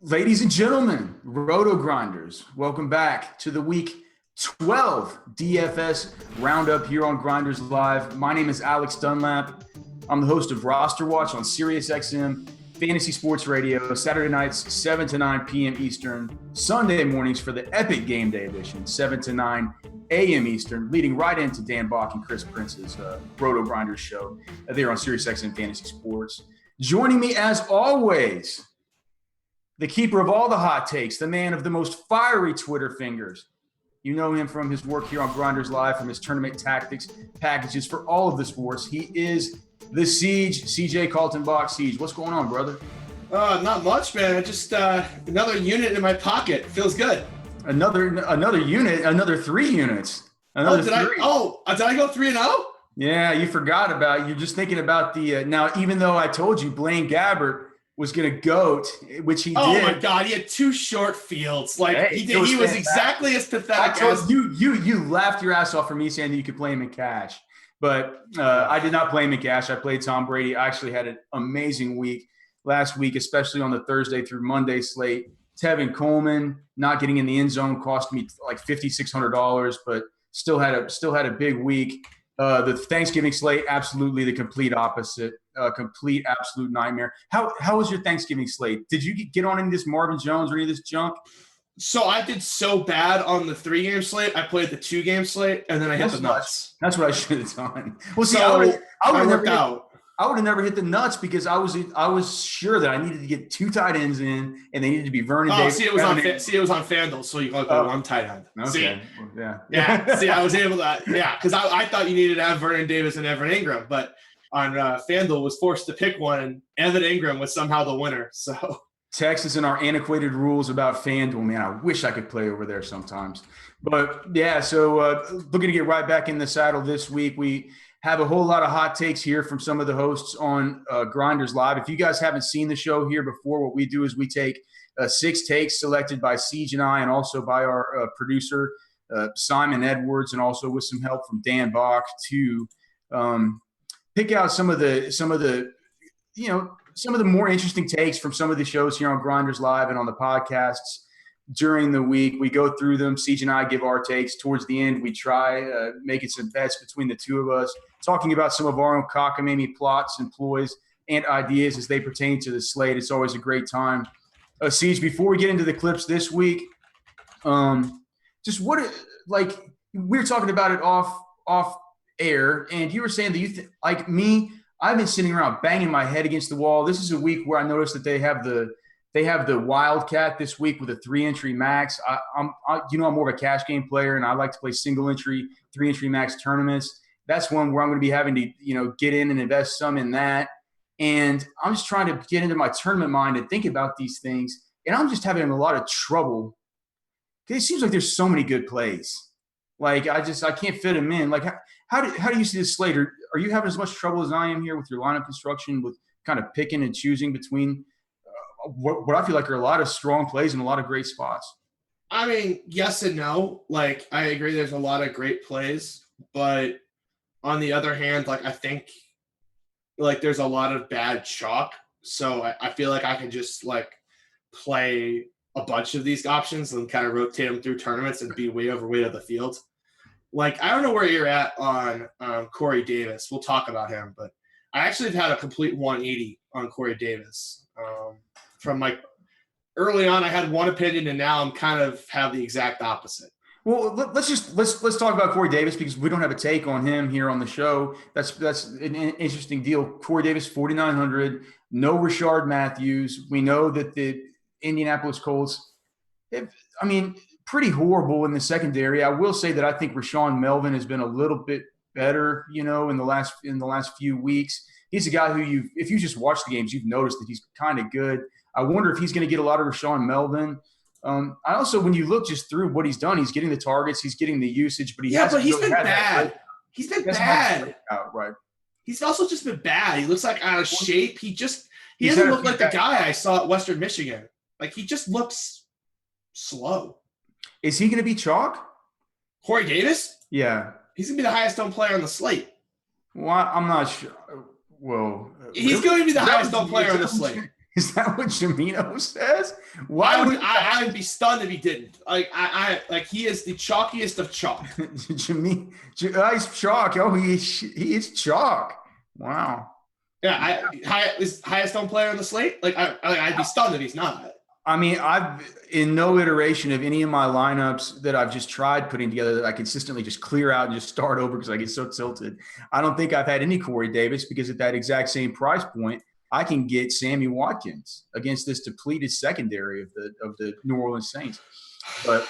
Ladies and gentlemen, RotoGrinders, welcome back to the Week 12 DFS Roundup here on Grinders Live. My name is Alex Dunlap. I'm the host of Roster Watch on SiriusXM, Fantasy Sports Radio, Saturday nights, 7 to 9 p.m. Eastern, Sunday mornings for the Epic Game Day edition, 7 to 9 a.m. Eastern, leading right into Dan Bach and Chris Prince's RotoGrinders show there on SiriusXM Fantasy Sports. Joining me, as always, the keeper of all the hot takes, the man of the most fiery Twitter fingers. You know him from his work here on Grinders Live, from his tournament tactics packages for all of the sports. He is TheSeige, CJ Kaltenbach. Siege, what's going on, brother? Not much, man. Just another unit in my pocket. Feels good. Another unit, another 3 units. Did I go 3-0? Yeah, you forgot about. You're just thinking about the now. Even though I told you Blaine Gabbert was going to goat, which he did. Oh my God, he had 2 short fields. He was exactly as pathetic as you laughed your ass off for me saying that you could play him in cash, but I did not play him in cash. I played Tom Brady. I actually had an amazing week last week, especially on the Thursday through Monday slate. Tevin Coleman not getting in the end zone cost me like $5,600, but still had a big week. The Thanksgiving slate, absolutely the complete opposite. Complete absolute nightmare. How was your Thanksgiving slate? Did you get on any of this Marvin Jones or any of this junk? So I did so bad on the 3-game slate. I played the 2-game slate, and then I hit the nuts. That's what I should have done. Well, see, I would have never hit the nuts because I was sure that I needed to get 2 tight ends in, and they needed to be Vernon Davis. It was on FanDuel, so you got to go 1 tight end. Okay. Yeah. See, I was able to. Yeah, because I thought you needed to have Vernon Davis and Evan Ingram, but on FanDuel was forced to pick one, and Evan Ingram was somehow the winner. So Texas and our antiquated rules about FanDuel, man, I wish I could play over there sometimes. But yeah, so looking to get right back in the saddle this week. We have a whole lot of hot takes here from some of the hosts on Grinders Live. If you guys haven't seen the show here before, what we do is we take 6 takes selected by Siege and I, and also by our producer Simon Edwards, and also with some help from Dan Bach to pick out some of the more interesting takes from some of the shows here on Grinders Live and on the podcasts during the week. We go through them. Siege and I give our takes. Towards the end, we try making some bets between the two of us, talking about some of our own cockamamie plots and ploys and ideas as they pertain to the slate. It's always a great time. Siege, before we get into the clips this week, just we were talking about it off air, and you were saying that like me, I've been sitting around banging my head against the wall. This is a week where I noticed that they have the Wildcat this week with a 3-entry max. I'm more of a cash game player, and I like to play single entry, 3-entry max tournaments. That's one where I'm going to be having to get in and invest some in that. And I'm just trying to get into my tournament mind and think about these things, and I'm just having a lot of trouble because it seems like there's so many good plays. Like I can't fit them in. Like how do you see this slate? Are you having as much trouble as I am here with your lineup construction, with kind of picking and choosing between what I feel like are a lot of strong plays and a lot of great spots? I mean, yes and no. Like, I agree there's a lot of great plays, but on the other hand, like, I think like there's a lot of bad chalk. So I feel like I can just like play a bunch of these options and kind of rotate them through tournaments and be way overweight of the field. Like, I don't know where you're at on Corey Davis. We'll talk about him, but I actually have had a complete 180 on Corey Davis. From like early on, I had one opinion, and now I'm kind of have the exact opposite. Well, let's talk about Corey Davis because we don't have a take on him here on the show. That's an interesting deal. Corey Davis, 4,900, no Rashard Matthews. We know that the Indianapolis Colts pretty horrible in the secondary. I will say that I think Rashawn Melvin has been a little bit better, in the last few weeks. He's a guy who if you just watch the games, you've noticed that he's kind of good. I wonder if he's going to get a lot of Rashawn Melvin. I also, when you look just through what he's done, he's getting the targets, he's getting the usage, but he's been bad. He's been bad. Right. He's also just been bad. He looks like out of shape. He doesn't look like the guy I saw at Western Michigan. Like, he just looks slow. Is he going to be chalk? Corey Davis? Yeah. He's going to be the highest owned player on the slate. Well, I'm not sure. Well, he's going to be the highest owned player on the slate. Is that what Jamino says? Why would I would be stunned if he didn't. Like he is the chalkiest of chalk. He's chalk. Oh, he is chalk. Wow. Yeah, highest owned player on the slate. Like I'd be stunned if he's not. I mean, I've in no iteration of any of my lineups that I've just tried putting together that I consistently just clear out and just start over because I get so tilted. I don't think I've had any Corey Davis because at that exact same price point, I can get Sammy Watkins against this depleted secondary of the New Orleans Saints. But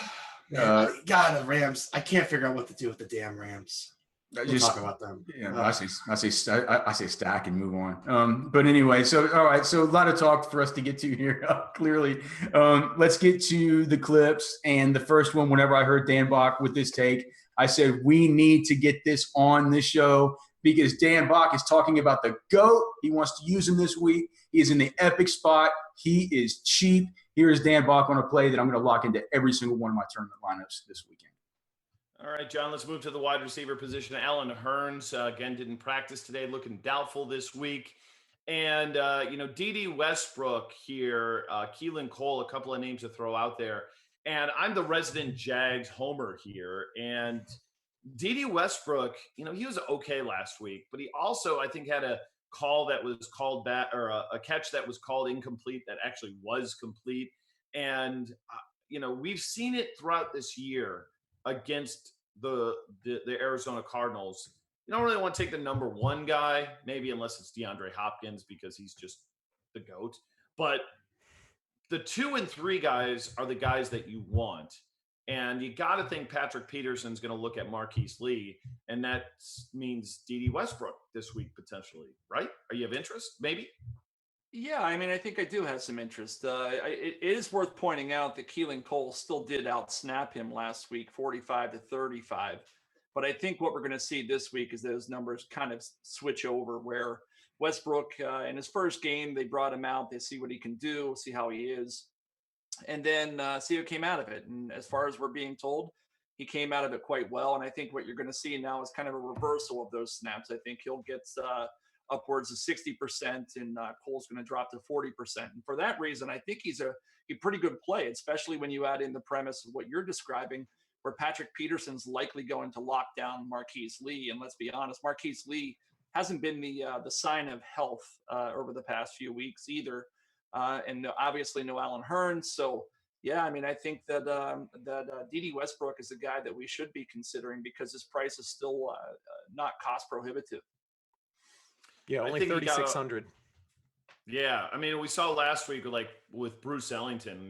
God, the Rams. I can't figure out what to do with the damn Rams. We'll talk about them. Yeah, I say stack and move on. But anyway, so all right, so a lot of talk for us to get to here. Clearly, let's get to the clips. And the first one, whenever I heard Dan Bach with this take, I said we need to get this on the show because Dan Bach is talking about the GOAT. He wants to use him this week. He is in the epic spot. He is cheap. Here is Dan Bach on a play that I'm going to lock into every single one of my tournament lineups this weekend. All right, John, let's move to the wide receiver position. Alan Hearns, again, didn't practice today, looking doubtful this week. And, D.D. Westbrook here, Keelan Cole, a couple of names to throw out there. And I'm the resident Jags homer here. And D.D. Westbrook, he was okay last week, but he also, I think, had a call that was called back or a catch that was called incomplete that actually was complete. And, we've seen it throughout this year against the Arizona Cardinals. You don't really want to take the number one guy, maybe unless it's DeAndre Hopkins because he's just the GOAT. But the 2 and 3 guys are the guys that you want. And you got to think Patrick Peterson's going to look at Marquise Lee, and that means D.D. Westbrook this week potentially, right? Are you of interest, maybe? Yeah, I mean, I think I do have some interest. It is worth pointing out that Keelan Cole still did outsnap him last week, 45-35. But I think what we're going to see this week is those numbers kind of switch over where Westbrook, in his first game, they brought him out. They see what he can do, see how he is, and then see what came out of it. And as far as we're being told, he came out of it quite well. And I think what you're going to see now is kind of a reversal of those snaps. I think he'll get upwards of 60%, and Cole's going to drop to 40%. And for that reason, I think he's a pretty good play, especially when you add in the premise of what you're describing, where Patrick Peterson's likely going to lock down Marquise Lee. And let's be honest, Marquise Lee hasn't been the sign of health over the past few weeks either. And obviously no Alan Hearns. So, yeah, I mean, I think that D.D. Westbrook is a guy that we should be considering because his price is still not cost prohibitive. Yeah, only 3,600. Yeah, I mean, we saw last week with Bruce Ellington.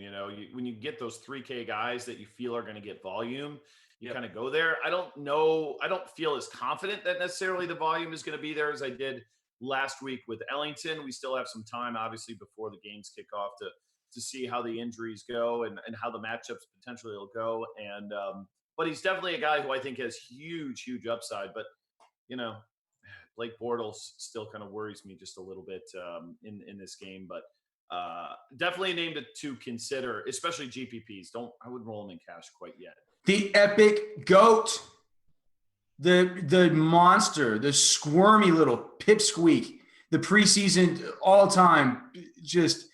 When you get those 3K guys that you feel are going to get volume, you kind of go there. I don't feel as confident that necessarily the volume is going to be there as I did last week with Ellington. We still have some time, obviously, before the games kick off to see how the injuries go and how the matchups potentially will go. And but he's definitely a guy who I think has huge upside. But Blake Bortles still kind of worries me just a little bit in this game, but definitely a name to consider, especially GPPs. I wouldn't roll them in cash quite yet. The epic GOAT, the monster, the squirmy little pipsqueak, the preseason all-time just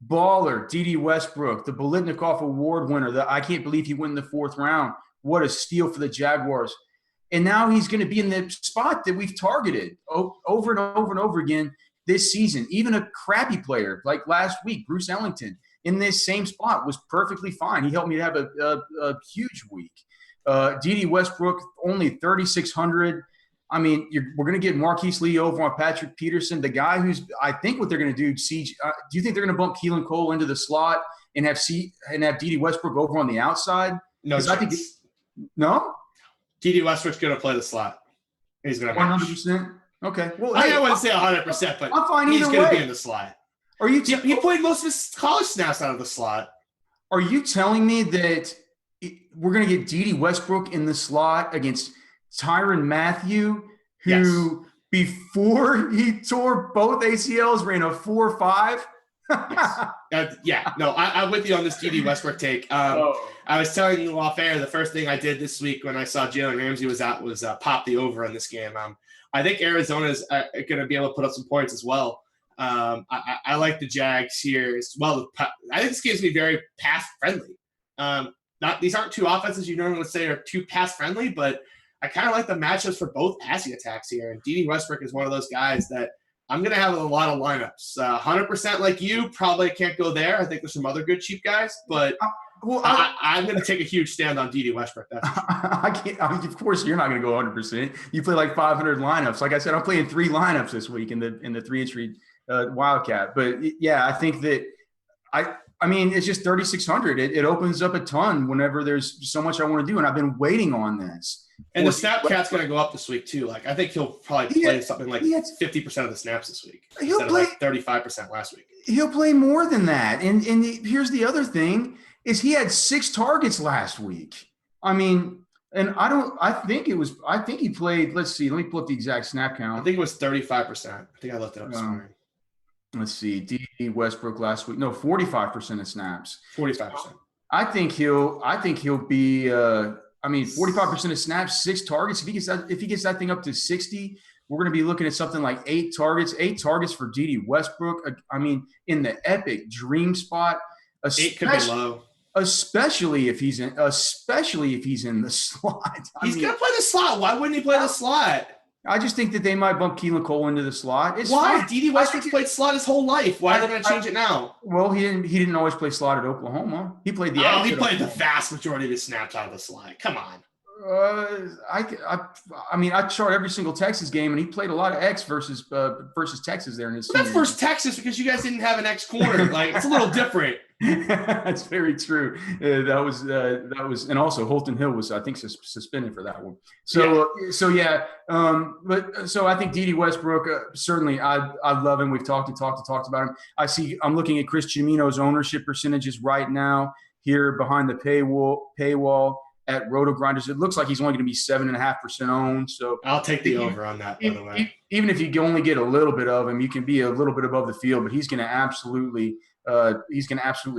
baller, D.D. Westbrook, the Biletnikoff Award winner. I can't believe he went in the 4th round. What a steal for the Jaguars. And now he's going to be in the spot that we've targeted over and over and over again this season. Even a crappy player like last week, Bruce Ellington, in this same spot was perfectly fine. He helped me to have a huge week. D.D. Westbrook, only 3,600. I mean, we're going to get Marquise Lee over on Patrick Peterson, the guy who's – I think what they're going to do, Siege, do you think they're going to bump Keelan Cole into the slot and have D.D. Westbrook over on the outside? No chance. No? D.D. Westbrook's going to play the slot. He's going to 100%? Okay. Well, I wouldn't say 100%, but I'm fine he's either going to way. be in the slot. Are you He played most of his college snaps out of the slot. Are you telling me that we're going to get D.D. Westbrook in the slot against Tyrann Mathieu, who before he tore both ACLs ran a 4.5? Yes. No, I'm with you on this D.D. Westbrook take. I was telling you off air, the first thing I did this week when I saw Jalen Ramsey was out was pop the over in this game. I think Arizona's going to be able to put up some points as well. I like the Jags here as well. I think this game's going to be very pass friendly. These aren't two offenses you normally would say are too pass friendly, but I kind of like the matchups for both passing attacks here. And Dede Westbrook is one of those guys that I'm going to have a lot of lineups. 100% like you, probably can't go there. I think there's some other good cheap guys, but I'm going to take a huge stand on Dede Westbrook. That's for sure. I can't. Of course, you're not going to go 100%. You play like 500 lineups. Like I said, I'm playing 3 lineups this week in the 3-entry Wildcat. But yeah, I think that I mean, it's just 3,600. It opens up a ton whenever there's so much I want to do, and I've been waiting on this. And the snap cat's going to go up this week too. Like I think he'll probably play something like 50% of the snaps this week instead of like 35% last week. He'll play more than that. And here's the other thing: is he had 6 targets last week. I mean, and I think he played. Let's see. Let me pull up the exact snap count. I think it was 35%. I think I looked it up this morning. Let's see. Dede Westbrook last week. No, 45% of snaps. 45%. I think he'll be. 45% of snaps, 6 targets. If he gets that thing up to 60, we're going to be looking at something like 8 targets. 8 targets for Dede Westbrook. I mean, in the epic dream spot. 8 could be low. Especially if he's in the slot. He's going to play the slot. Why wouldn't he play the slot? I just think that they might bump Keelan Cole into the slot. Why? Dede Westbrook's played slot his whole life. Why are they going to change it now? Well, he didn't always play slot at Oklahoma. He played the he played the vast majority of his snaps out of the slot. Come on. I chart every single Texas game, and he played a lot of X versus Texas there in his. That's versus Texas because you guys didn't have an X corner. Like it's a little different. That's very true. That was, and also Holton Hill was, I think, suspended for that one. So I think Dede Westbrook certainly, I love him. We've talked about him. I'm looking at Chris Cimino's ownership percentages right now here behind the paywall at RotoGrinders. It looks like he's only going to be 7.5% owned. So I'll take the over on that. By the way, even if you only get a little bit of him, you can be a little bit above the field, but he's going to absolutely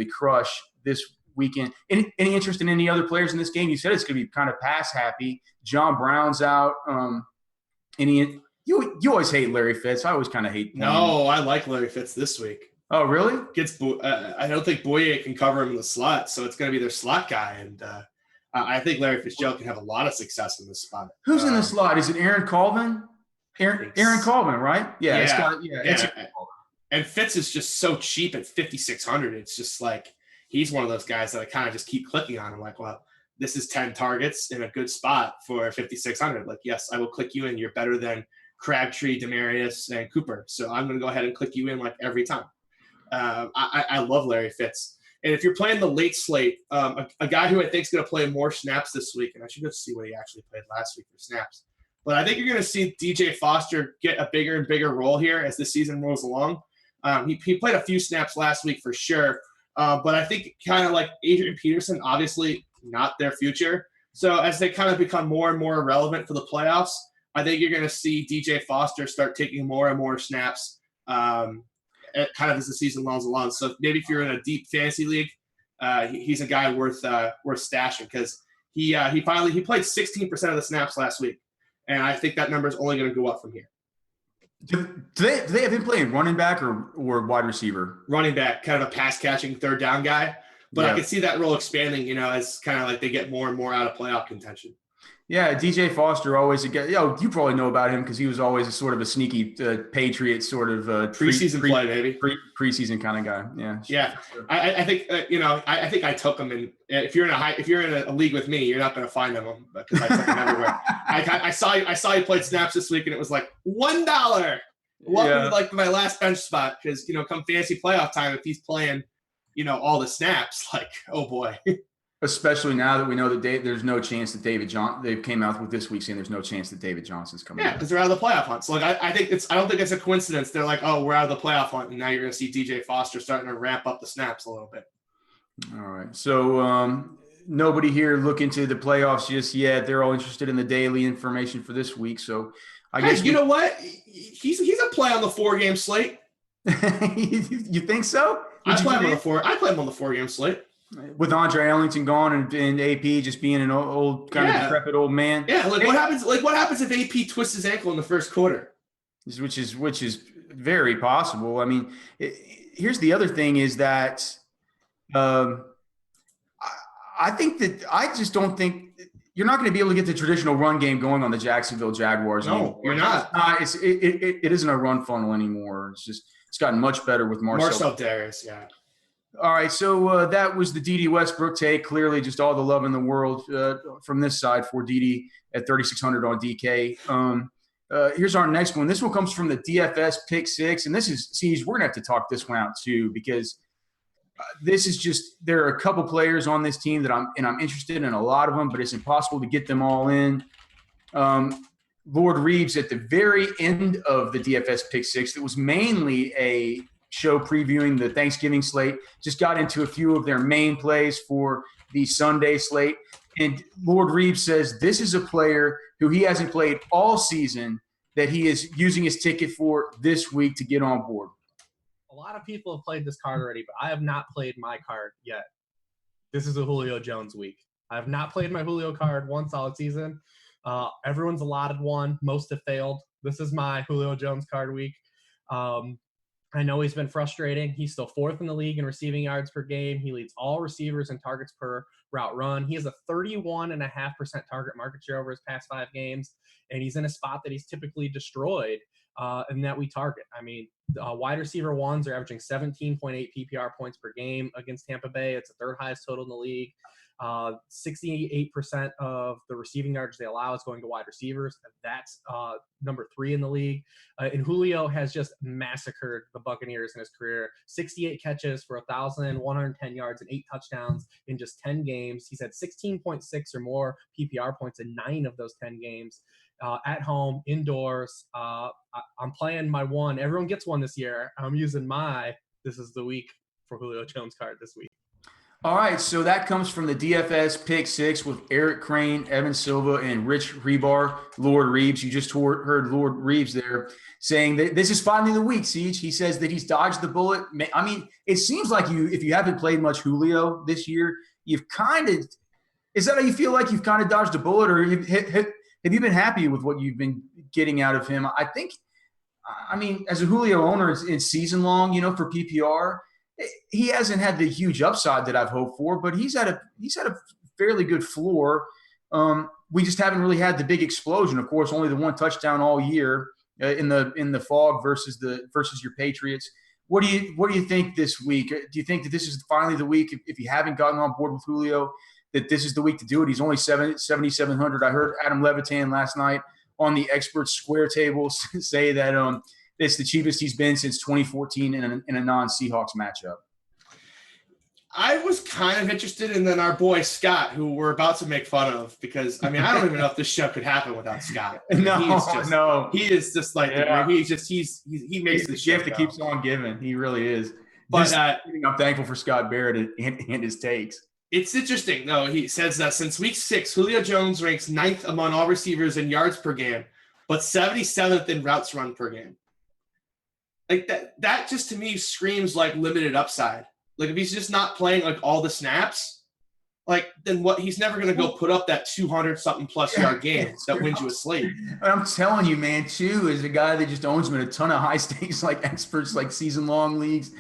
crush this weekend. Any interest in any other players in this game? You said it's going to be kind of pass happy. John Brown's out. You always hate Larry Fitz. I always kind of hate. No, I like Larry Fitz this week. Oh, really? I don't think Boye can cover him in the slot, so it's going to be their slot guy, and I think Larry Fitzgerald can have a lot of success in this spot. Who's in the slot? Is it Aaron Colvin? Aaron Colvin, right? Yeah. And Fitz is just so cheap at 5,600. It's just like he's one of those guys that I kind of just keep clicking on. I'm like, well, this is 10 targets in a good spot for 5,600. Like, yes, I will click you in. You're better than Crabtree, Demarius, and Cooper. So I'm going to go ahead and click you in like every time. I love Larry Fitz. And if you're playing the late slate, a guy who I think is going to play more snaps this week, and I should go see what he actually played last week for snaps. But I think you're going to see DJ Foster get a bigger and bigger role here as the season rolls along. He played a few snaps last week for sure, but I think kind of like Adrian Peterson, obviously not their future. So as they kind of become more and more relevant for the playoffs, I think you're going to see DJ Foster start taking more and more snaps kind of as the season rolls along. So maybe if you're in a deep fantasy league, he's a guy worth stashing because he played 16% of the snaps last week, and I think that number is only going to go up from here. Do they have him playing running back or wide receiver? Running back, kind of a pass catching third down guy. But I could see that role expanding, as kind of like they get more and more out of playoff contention. Yeah, DJ Foster always a guy. You probably know about him because he was always a sort of a sneaky Patriot sort of preseason play, baby. Preseason kind of guy. Yeah. Yeah, sure. I think I think I took him in. If you're in a league with me, you're not going to find him because I took him everywhere. I saw you played snaps this week, and it was like $1. Welcome to like my last bench spot because come fantasy playoff time, if he's playing, all the snaps, like oh boy. Especially now that we know that there's no chance that they came out with this week saying there's no chance that David Johnson's coming. Yeah, because they're out of the playoff hunt. So like I don't think it's a coincidence. They're like, oh, we're out of the playoff hunt, and now you're going to see DJ Foster starting to ramp up the snaps a little bit. All right. So nobody here looking to the playoffs just yet. They're all interested in the daily information for this week. So I guess you know what? He's a play on the 4-game slate. You think so? I play him on the 4-game slate. With Andre Ellington gone and AP just being an old kind of decrepit old man. Yeah, what happens if AP twists his ankle in the first quarter? Which is very possible. I mean, here's the other thing is that I think that I just don't think you're not going to be able to get the traditional run game going on the Jacksonville Jaguars. No, anymore. you're not. It isn't a run funnel anymore. It's gotten much better with Marcel Darius. Yeah. All right, so that was the DD Westbrook take. Clearly, just all the love in the world from this side for DD at 3,600 on DK. Here's our next one. This one comes from the DFS pick six, and this is Siege. We're gonna have to talk this one out too because this is just there are a couple players on this team that I'm interested in a lot of them, but it's impossible to get them all in. Lord Reeves at the very end of the DFS pick six. That was mainly a show previewing the Thanksgiving slate. Just got into a few of their main plays for the Sunday slate. And Lord Reeves says this is a player who he hasn't played all season that he is using his ticket for this week to get on board. A lot of people have played this card already, but I have not played my card yet. This is a Julio Jones week. I have not played my Julio card one solid season. Everyone's allotted one. Most have failed. This is my Julio Jones card week. I know he's been frustrating. He's still fourth in the league in receiving yards per game. He leads all receivers in targets per route run. He has a 31.5% target market share over his past 5 games, and he's in a spot that he's typically destroyed and that we target. I mean, wide receiver ones are averaging 17.8 PPR points per game against Tampa Bay. It's the third highest total in the league. 68% of the receiving yards they allow is going to wide receivers. That's number 3 in the league. And Julio has just massacred the Buccaneers in his career. 68 catches for 1,110 yards and 8 touchdowns in just 10 games. He's had 16.6 or more PPR points in 9 of those 10 games. At home, indoors. I'm playing my one. Everyone gets one this year. I'm using my this is the week for Julio Jones card this week. All right, so that comes from the DFS pick six with Eric Crane, Evan Silva, and Rich Rebar, Lord Reeves. You just heard Lord Reeves there saying that this is finally the week, Siege. He says that he's dodged the bullet. I mean, it seems like if you haven't played much Julio this year, you've kind of – is that how you feel like you've kind of dodged a bullet, or have you been happy with what you've been getting out of him? I think – I mean, as a Julio owner, it's season long, for PPR – he hasn't had the huge upside that I've hoped for, but he's had a fairly good floor. We just haven't really had the big explosion. Of course, only the one touchdown all year in the fog versus your Patriots. What do you think this week? Do you think that this is finally the week, if you haven't gotten on board with Julio, that this is the week to do it? He's only 7,700. I heard Adam Levitan last night on the expert square table say that it's the cheapest he's been since 2014 in a non-Seahawks matchup. I was kind of interested in then our boy Scott, who we're about to make fun of because, I mean, I don't even know if this show could happen without Scott. No. He is just like, yeah. He makes the gift that go. keeps on giving. He really is. But I'm thankful for Scott Barrett and his takes. It's interesting, though. He says that since week 6, Julio Jones ranks 9th among all receivers in yards per game, but 77th in routes run per game. Like that just to me screams like limited upside. Like if he's just not playing like all the snaps, like then what? He's never going to go put up that 200-something plus yard game that wins you a slate. I'm telling you, man, too, is a guy that just owns him in a ton of high stakes, like experts, like season long leagues.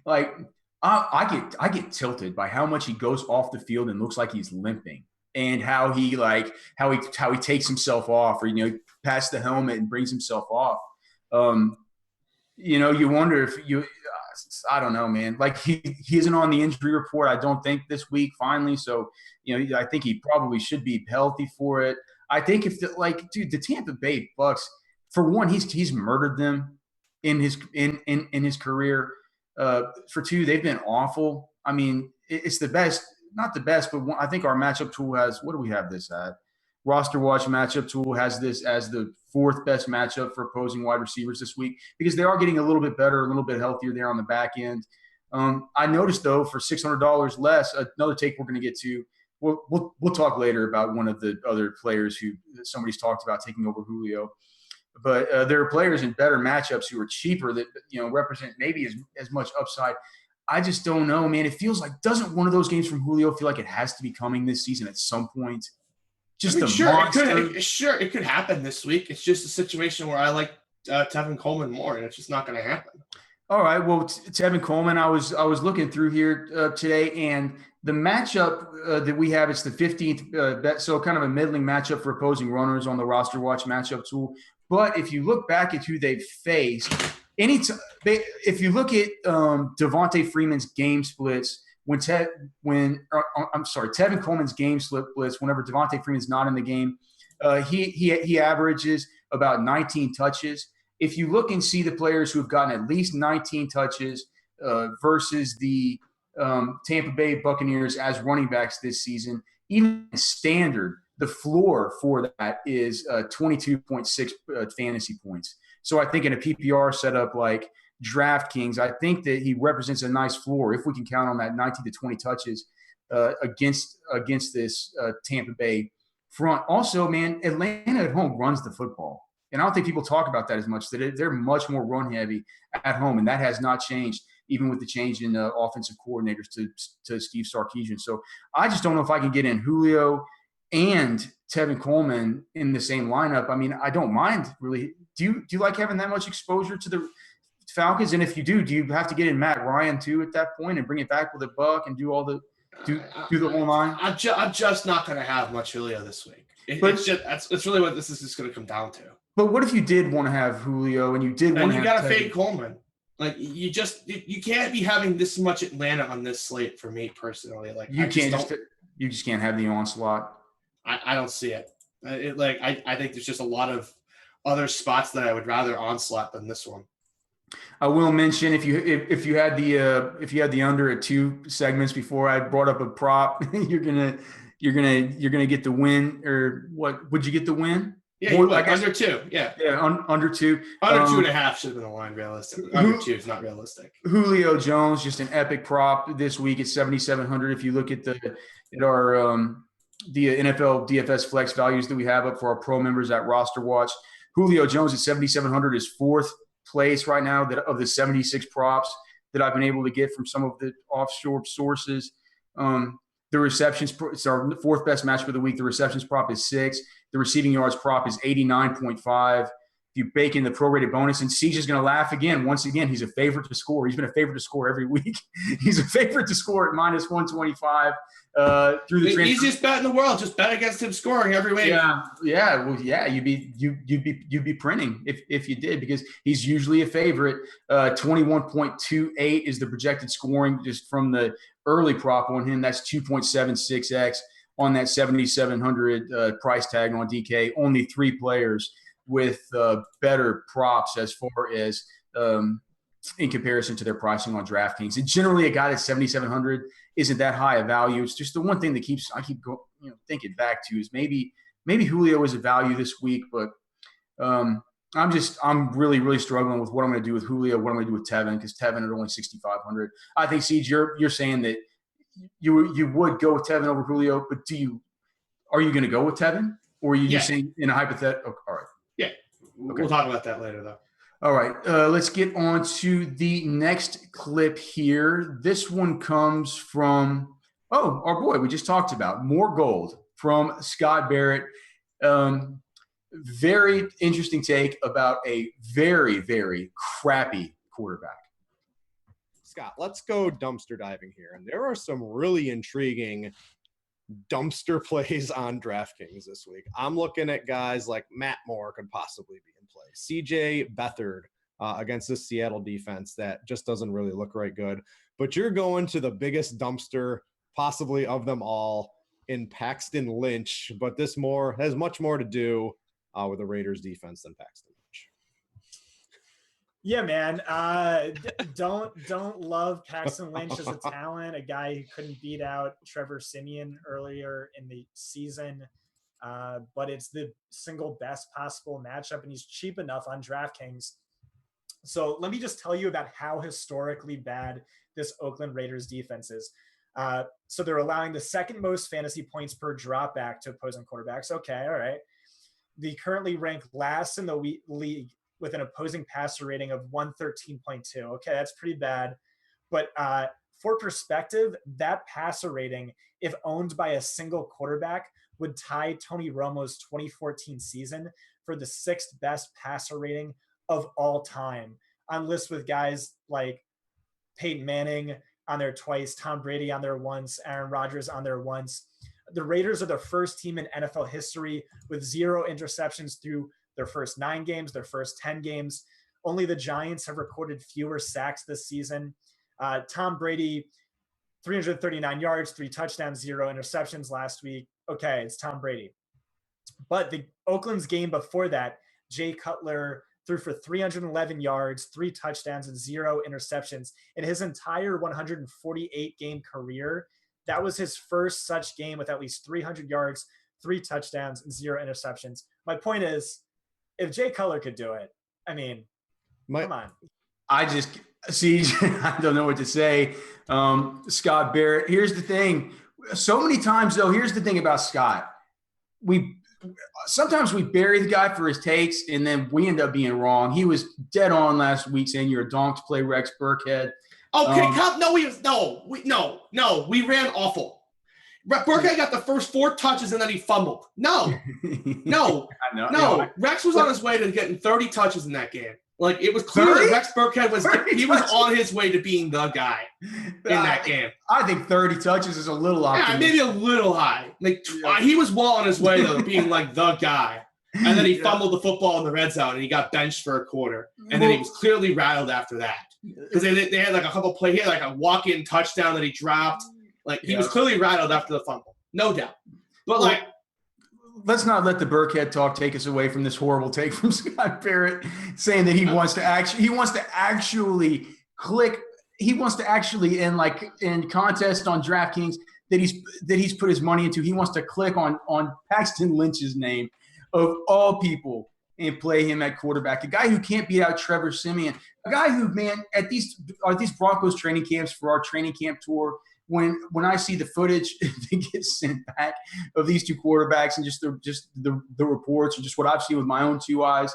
Like I get tilted by how much he goes off the field and looks like he's limping, and how he takes himself off, or past the helmet and brings himself off. You wonder if I don't know, man. Like he isn't on the injury report, I don't think, this week finally. So, I think he probably should be healthy for it. I think the Tampa Bay Bucks, for one, he's murdered them in his career. For two, they've been awful. I mean, it's the best, not the best, but I think our matchup tool has, what do we have this at? Roster Watch matchup tool has this as the 4th best matchup for opposing wide receivers this week, because they are getting a little bit better, a little bit healthier there on the back end. I noticed, though, for $600 less, another take we're going to get to. We'll talk later about one of the other players who somebody's talked about taking over Julio. But there are players in better matchups who are cheaper that represent maybe as much upside. I just don't know, man. It feels like, doesn't one of those games from Julio feel like it has to be coming this season at some point? Just I mean, monster. It could happen this week. It's just a situation where I like Tevin Coleman more, and it's just not going to happen. All right. Well, Tevin Coleman, I was looking through here today, and the matchup that we have, it's the 15th bet, so kind of a middling matchup for opposing runners on the roster watch matchup tool. But if you look back at who they've faced, if you look at Devontae Freeman's game splits Tevin Coleman's game splits whenever Devontae Freeman's not in the game, he averages about 19 touches. If you look and see the players who have gotten at least 19 touches versus the Tampa Bay Buccaneers as running backs this season, even standard, the floor for that is 22.6 fantasy points. So I think in a PPR setup like DraftKings, I think that he represents a nice floor if we can count on that 19 to 20 touches against this Tampa Bay front. Also, man, Atlanta at home runs the football. And I don't think people talk about that as much. That they're much more run heavy at home, and that has not changed even with the change in offensive coordinators to Steve Sarkisian. So I just don't know if I can get in Julio and Tevin Coleman in the same lineup. I mean, I don't mind really. Do you like having that much exposure to the Falcons? And if you do you have to get in Matt Ryan too at that point and bring it back with a buck and do all the do the whole line? I'm just not going to have much Julio this week. It's really what this is just going to come down to. But what if you did want to have Julio and you did want to have? You got to fade Coleman. Like you can't be having this much Atlanta on this slate for me personally. Like you just can't have the onslaught. I don't see it. I think there's just a lot of other spots that I would rather onslaught than this one. I will mention if you had the under at 2 segments before I brought up a prop, you're gonna get the win. Or what would you get the win? Yeah, you would. Under 2. Yeah. Yeah, under 2. Under 2.5 should have been a line realistic. Under 2 is not realistic. Julio Jones, just an epic prop this week at 7,700. If you look at our the NFL DFS flex values that we have up for our pro members at Roster Watch, Julio Jones at 7,700 is 4th place right now of the 76 props that I've been able to get from some of the offshore sources. The receptions, it's our 4th best matchup of the week. The receptions prop is 6. The receiving yards prop is 89.5. If you bake in the prorated bonus, and Siege is going to laugh again. Once again, he's a favorite to score. He's been a favorite to score every week. He's a favorite to score at minus 125 through the easiest bet in the world. Just bet against him scoring every week. Yeah. Well, yeah. You'd be printing if you did, because he's usually a favorite. 21.28 is the projected scoring just from the early prop on him. That's 2.76x on that 7,700 price tag on DK. Only 3 players with better props as far as in comparison to their pricing on DraftKings. And generally, a guy that's 7,700 isn't that high a value. It's just the one thing that I keep thinking back to is maybe Julio is a value this week, but I'm really, really struggling with what I'm going to do with Julio, what I'm going to do with Tevin, because Tevin at only 6,500. I think, Siege, you're saying that you would go with Tevin over Julio, but are you going to go with Tevin, or are you just saying in a hypothetical? All right. Yeah, okay. We'll talk about that later, though. All right, let's get on to the next clip here. This one comes from our boy we just talked about, More Gold from Scott Barrett. Very interesting take about a very, very crappy quarterback. Scott, let's go dumpster diving here. And there are some really intriguing dumpster plays on DraftKings this week. I'm looking at guys like Matt Moore could possibly be in play. CJ Beathard against this Seattle defense that just doesn't really look right good. But you're going to the biggest dumpster possibly of them all in Paxton Lynch. But this has much more to do with the Raiders defense than Paxton Lynch. Yeah, man. Don't love Paxton Lynch as a talent, a guy who couldn't beat out Trevor Siemian earlier in the season. But it's the single best possible matchup, and he's cheap enough on DraftKings. So let me just tell you about how historically bad this Oakland Raiders defense is. So they're allowing the 2nd most fantasy points per drop back to opposing quarterbacks. Okay, all right. They currently rank last in the league with an opposing passer rating of 113.2. Okay, that's pretty bad. But for perspective, that passer rating, if owned by a single quarterback, would tie Tony Romo's 2014 season for the 6th best passer rating of all time, on lists with guys like Peyton Manning on there twice, Tom Brady on there once, Aaron Rodgers on there once. The Raiders are the first team in NFL history with 0 interceptions through their first 9 games, their first 10 games. Only the Giants have recorded fewer sacks this season. Tom Brady, 339 yards, 3 touchdowns, 0 interceptions last week. Okay, it's Tom Brady. But the Oakland's game before that, Jay Cutler threw for 311 yards, 3 touchdowns, and 0 interceptions in his entire 148-game career. That was his first such game with at least 300 yards, 3 touchdowns, and 0 interceptions. My point is, if Jay Cutler could do it, I mean, come on. I just, Siege, I don't know what to say. Scott Barrett, here's the thing. So many times, though, here's the thing about Scott. Sometimes we bury the guy for his takes, and then we end up being wrong. He was dead on last week saying you're a donk to play Rex Burkhead. No, we ran awful. Burkhead got the first 4 touches and then he fumbled. No. Rex was on his way to getting 30 touches in that game. Like, it was clear that Rex Burkhead was on his way to being the guy in that game. I think 30 touches is a little optimistic. Yeah, maybe a little high. Like, he was well on his way to being like the guy. And then he fumbled the football in the red zone and he got benched for a quarter. And then he was clearly rattled after that. Because they had like a couple plays. He had like a walk-in touchdown that he dropped. Like, he was clearly rattled after the fumble. No doubt. But let's not let the Burkhead talk take us away from this horrible take from Scott Barrett saying that he wants to actually in contest on DraftKings that he's put his money into. He wants to click on Paxton Lynch's name of all people and play him at quarterback. A guy who can't beat out Trevor Siemian. A guy who, man, at these Broncos training camps for our training camp tour, when I see the footage that gets sent back of these 2 quarterbacks and just the reports and just what I've seen with my own 2 eyes,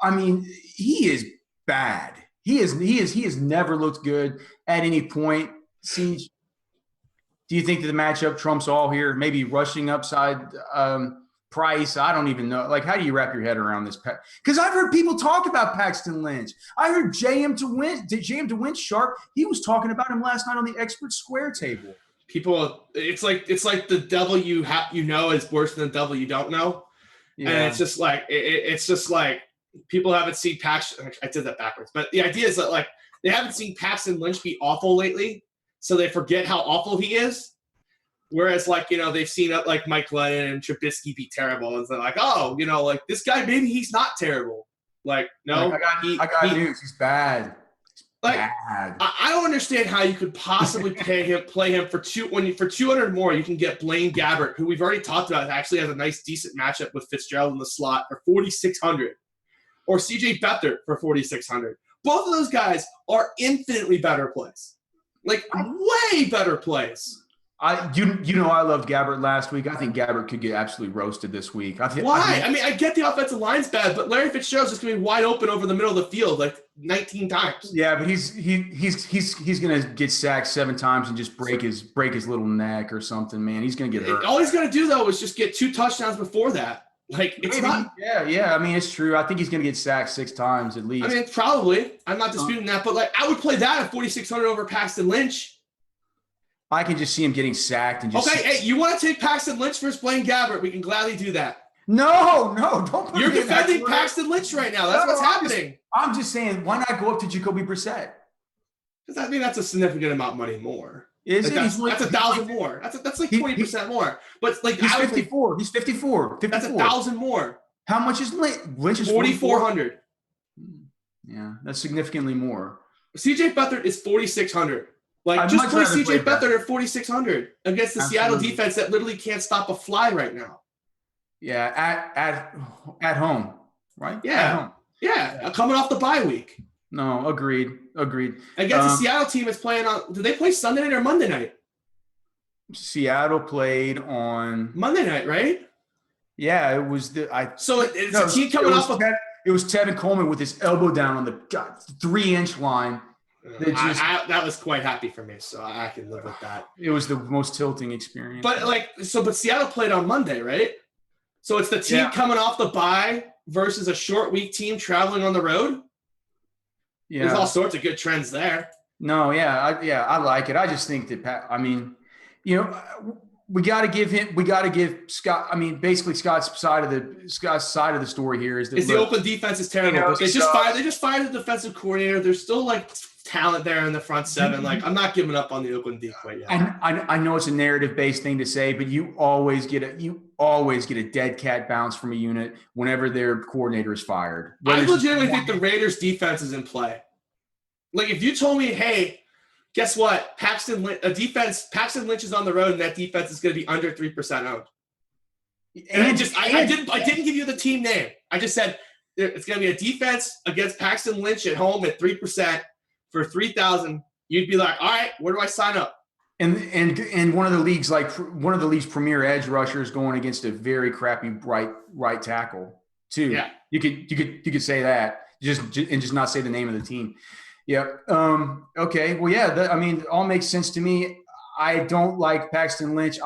I mean, he is bad. He has never looked good at any point. Siege, do you think that the matchup trumps all here? Maybe rushing upside price. I don't even know. Like, how do you wrap your head around this? Because I've heard people talk about Paxton Lynch. I heard JM to win Sharp. He was talking about him last night on the Expert Square table. People, it's like the devil you know is worse than the devil you don't know. Yeah. And it's just like people haven't seen Paxton. I did that backwards, but the idea is that like they haven't seen Paxton Lynch be awful lately, so they forget how awful he is. Whereas, they've seen like Mike Glennon and Trubisky be terrible, and they're like, oh, like this guy, maybe he's not terrible. Like, no, I got news. He's bad. Like, bad. I don't understand how you could possibly play him for 200 more. You can get Blaine Gabbert, who we've already talked about, actually has a nice, decent matchup with Fitzgerald in the slot for 4,600, or CJ Beathard for 4,600. Both of those guys are infinitely better plays, like way better plays. I loved Gabbert last week. I think Gabbert could get absolutely roasted this week. Why? I get the offensive line's bad, but Larry Fitzgerald's just going to be wide open over the middle of the field like 19 times. Yeah, but he's going to get sacked 7 times and just break his little neck or something, man. He's going to get hurt. All he's going to do, though, is just get 2 touchdowns before that. Like, it's not. Yeah. I mean, it's true. I think he's going to get sacked 6 times at least. I mean, probably. I'm not disputing that, but like I would play that at 4,600 over Paxton Lynch. I can just see him getting sacked and just. Okay, hey, you want to take Paxton Lynch versus Blaine Gabbert? We can gladly do that. No, don't. You're defending Paxton Lynch right now. That's what's happening. I'm just saying, why not go up to Jacoby Brissett? Because I mean, that's a significant amount of money more. Is like it? That's 1,000 more. That's like 20% more. But like he's 54. He's 54. That's 1,000 more. How much is Lynch? Lynch is 4,400. Yeah, that's significantly more. CJ Beathard is 4,600. Like, just play CJ Beathard at 4,600 against the Seattle defense that literally can't stop a fly right now. Yeah, at home, right? Yeah, at home. Yeah, coming off the bye week. No, agreed. Against the Seattle team is playing on. Did they play Sunday night or Monday night? Seattle played on Monday night, right? Yeah, it was a team coming off. It was Tevin Coleman with his elbow down on the 3-inch line. That was quite happy for me, so I can live with that. It was the most tilting experience. But Seattle played on Monday, right? So it's the team coming off the bye versus a short week team traveling on the road. Yeah. There's all sorts of good trends there. No, I like it. I just think that we got to give Scott. I mean, basically Scott's side of the story here is that the Oakland defense is terrible. They just fired the defensive coordinator. There's still like talent there in the front seven. Like, I'm not giving up on the Oakland D quite yet. I know it's a narrative-based thing to say, but you always get a dead cat bounce from a unit whenever their coordinator is fired. I legitimately think the Raiders defense is in play. Like, if you told me, hey, guess what? Paxton Lynch is on the road and that defense is going to be under 3% owned. I didn't give you the team name. I just said it's going to be a defense against Paxton Lynch at home at 3% for 3,000. You'd be like, all right, where do I sign up? And one of the league's premier edge rushers going against a very crappy right tackle too. Yeah, you could say that just not say the name of the team. Yeah. Okay. Well, yeah. It all makes sense to me. I don't like Paxton Lynch.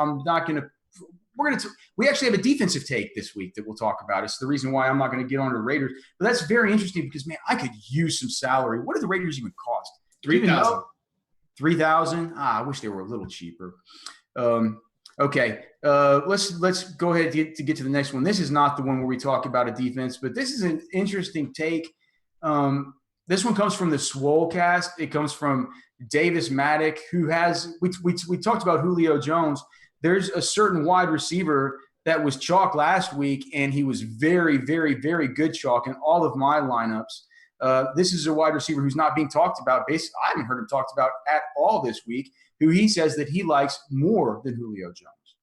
We actually have a defensive take this week that we'll talk about. It's the reason why I'm not going to get on the Raiders. But that's very interesting because, man, I could use some salary. What do the Raiders even cost? 3,000. 3,000. I wish they were a little cheaper. Okay. Let's go ahead to get to the next one. This is not the one where we talk about a defense, but this is an interesting take. This one comes from the Swolecast. It comes from Davis Maddock, who has we talked about Julio Jones. There's a certain wide receiver that was chalk last week, and he was very, very, very good chalk in all of my lineups. This is a wide receiver who's not being talked about. I haven't heard him talked about at all this week, who he says that he likes more than Julio Jones.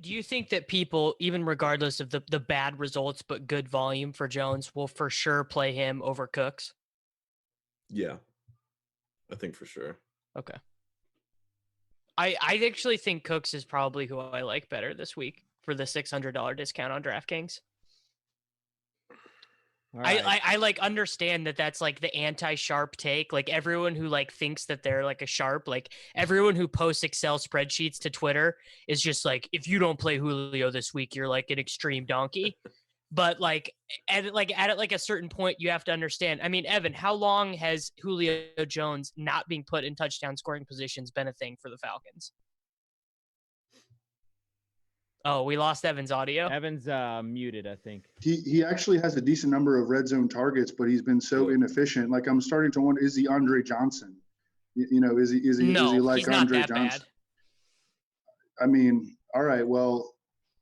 Do you think that people, even regardless of the bad results but good volume for Jones, will for sure play him over Cooks? Yeah, I think for sure. Okay. I actually think Cooks is probably who I like better this week for the $600 discount on DraftKings. Right. I like understand that that's like the anti-sharp take. Like everyone who like thinks that they're like a sharp, like everyone who posts Excel spreadsheets to Twitter is just like, if you don't play Julio this week, you're like an extreme donkey. But at a certain point, you have to understand. I mean, Evan, how long has Julio Jones not being put in touchdown scoring positions been a thing for the Falcons? Oh, we lost Evan's audio. Evan's muted, I think. He actually has a decent number of red zone targets, but he's been so inefficient. Like, I'm starting to wonder, is he Andre Johnson? Is he like he's Andre not that Johnson? Bad. I mean, all right. Well,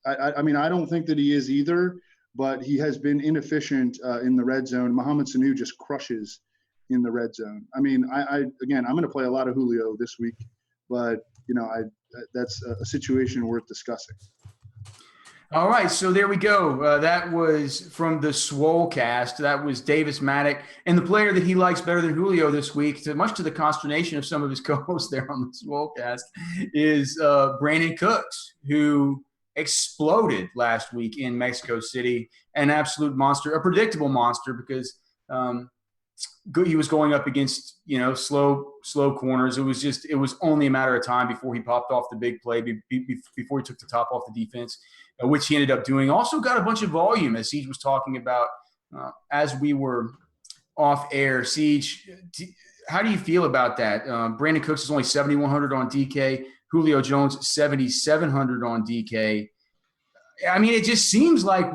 I mean, I don't think that he is either. But he has been inefficient in the red zone. Mohamed Sanu just crushes in the red zone. I mean, I'm going to play a lot of Julio this week, but that's a situation worth discussing. All right, so there we go. That was from the Swolecast. That was Davis Maddock, and the player that he likes better than Julio this week, much to the consternation of some of his co-hosts there on the Swolecast, is Brandon Cooks, who exploded last week in Mexico City. An absolute monster, a predictable monster, because he was going up against slow corners. It was only a matter of time before he popped off the big play, before he took the top off the defense, which he ended up doing. Also got a bunch of volume, as Siege was talking about as we were off air. Siege, how do you feel about that? Brandon Cooks is only 7,100 on DK. Julio Jones, 7,700 on DK. I mean, it just seems like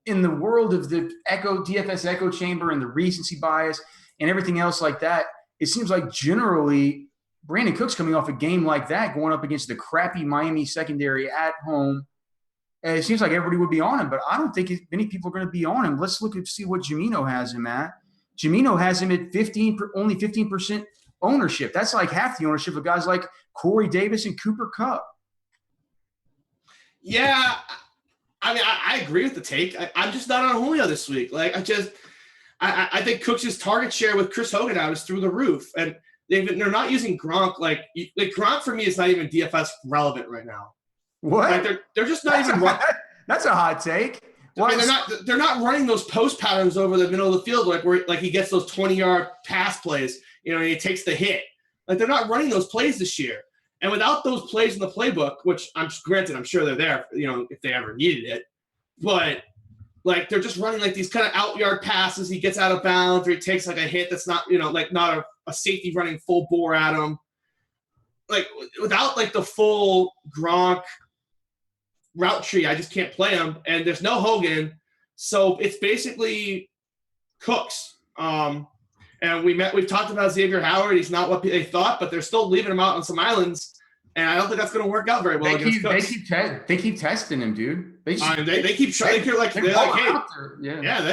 in the world of the DFS echo chamber and the recency bias and everything else like that, it seems like generally Brandon Cooks coming off a game like that, going up against the crappy Miami secondary at home, it seems like everybody would be on him, but I don't think many people are going to be on him. Let's look and see what Jamino has him at. Jamino has him at only 15% ownership. That's like half the ownership of guys like Corey Davis and Cooper Kupp. Yeah, I mean, I agree with the take. I'm just not on Julio this week. Like, I think Cooks' target share with Chris Hogan out is through the roof, and they're not using Gronk. Like Gronk for me is not even DFS relevant right now. What? Like they're just not even. That's a hot take. I mean, they're not running those post patterns over the middle of the field where he gets those 20-yard pass plays. And he takes the hit. Like, they're not running those plays this year. And without those plays in the playbook, which I'm sure they're there, if they ever needed it. But Like they're just running like these kind of out yard passes. He gets out of bounds, or he takes like a hit that's not, like not a safety running full bore at him. Like without like the full Gronk route tree, I just can't play him. And there's no Hogan, so it's basically Cooks. And we've talked about Xavier Howard. He's not what they thought, but they're still leaving him out on some islands. And I don't think that's going to work out very well against Cooks. They keep testing him, dude. They keep trying. They're like, hey,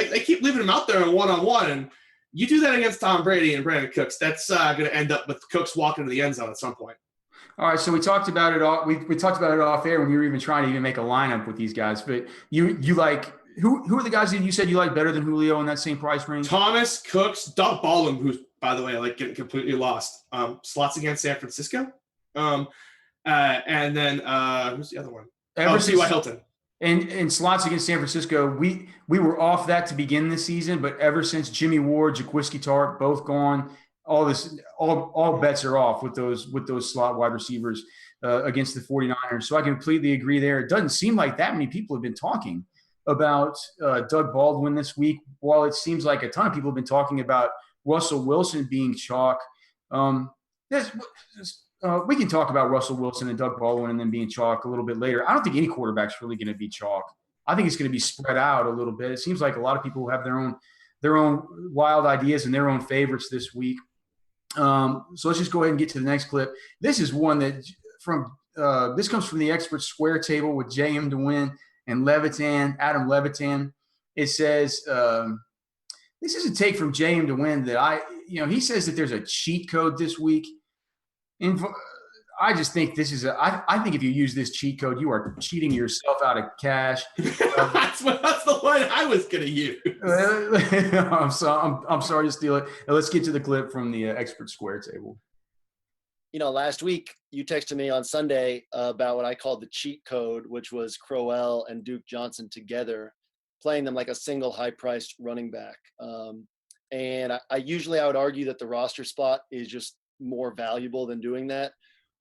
they keep leaving him out there in one-on-one. And you do that against Tom Brady and Brandon Cooks, that's going to end up with Cooks walking to the end zone at some point. All right, so we talked about it all. We talked about it off air when we were even trying to even make a lineup with these guys. But you like who are the guys that you said you like better than Julio in that same price range? Thomas, Cooks, Doug Baldwin, who's by the way like getting completely lost. Slots against San Francisco, and then who's the other one? T.Y. Hilton. And slots against San Francisco, we were off that to begin this season, but ever since Jimmy Ward, Jaquiski Tartt both gone, all bets are off with those slot wide receivers against the 49ers. So I completely agree there. It doesn't seem like that many people have been talking about Doug Baldwin this week, while it seems like a ton of people have been talking about Russell Wilson being chalk. We can talk about Russell Wilson and Doug Baldwin and then being chalk a little bit later. I don't think any quarterback's really going to be chalk. I think it's going to be spread out a little bit. It seems like a lot of people have their own wild ideas and their own favorites this week. So let's just go ahead and get to the next clip. This is one that this comes from the Expert Square Table with JM to win and Adam Levitan. It says, this is a take from JM to win that he says that there's a cheat code this week. I just think this is I think if you use this cheat code, you are cheating yourself out of cash. That's the one I was going to use. I'm sorry to steal it. Now let's get to the clip from the Expert Square Table. Last week you texted me on Sunday about what I called the cheat code, which was Crowell and Duke Johnson together, playing them like a single high-priced running back. And I would argue that the roster spot is just more valuable than doing that.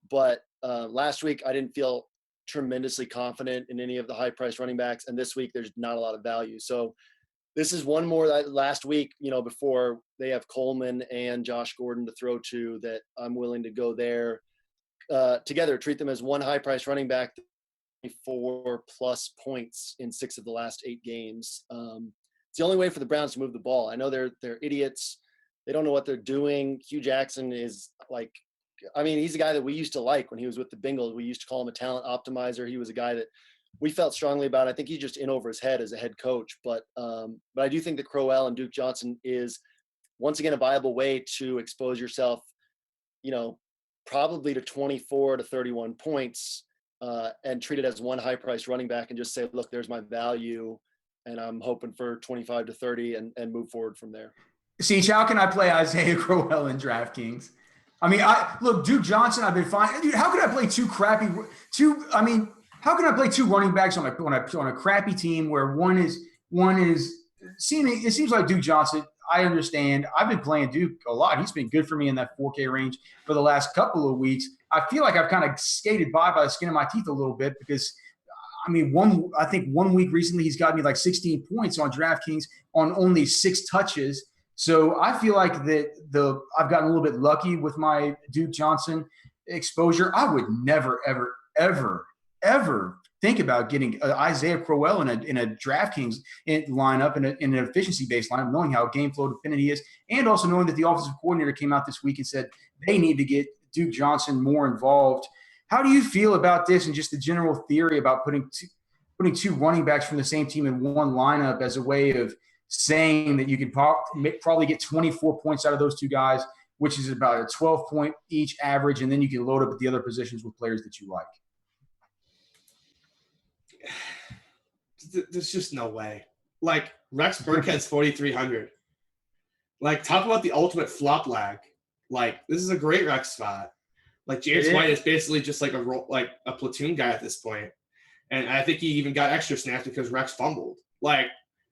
But last week I didn't feel tremendously confident in any of the high-priced running backs, and this week there's not a lot of value. So this is one more that last week, before they have Coleman and Josh Gordon to throw to, that I'm willing to go there together, treat them as one high-priced running back, 4+ points in 6 of the last 8 games. It's the only way for the Browns to move the ball. I know they're idiots. They don't know what they're doing. Hugh Jackson is he's a guy that we used to like when he was with the Bengals. We used to call him a talent optimizer. He was a guy that we felt strongly about. I think he's just in over his head as a head coach. But I do think that Crowell and Duke Johnson is, once again, a viable way to expose yourself, probably to 24 to 31 points and treat it as one high-priced running back and just say, look, there's my value, and I'm hoping for 25 to 30 and move forward from there. Siege, how can I play Isaiah Crowell in DraftKings? Duke Johnson, I've been fine. Dude, how can I play how can I play 2 running backs on a crappy team where one is seeming? It seems like Duke Johnson. I understand. I've been playing Duke a lot. He's been good for me in that 4K range for the last couple of weeks. I feel like I've kind of skated by the skin of my teeth a little bit because, I think 1 week recently he's got me like 16 points on DraftKings on only 6 touches. So I feel like I've gotten a little bit lucky with my Duke Johnson exposure. I would never, ever, ever, ever think about getting Isaiah Crowell in a DraftKings lineup in an efficiency-based lineup, knowing how game flow dependent he is, and also knowing that the offensive coordinator came out this week and said they need to get Duke Johnson more involved. How do you feel about this and just the general theory about putting 2 running backs from the same team in one lineup as a way of saying that you could probably get 24 points out of those 2 guys, which is about a 12-point each average, and then you can load up at the other positions with players that you like? There's just no way. Like, Rex Burkhead's 4,300. Like, talk about the ultimate flop lag. Like, this is a great Rex spot. Like, James White is basically just like a platoon guy at this point. And I think he even got extra snaps because Rex fumbled. Like,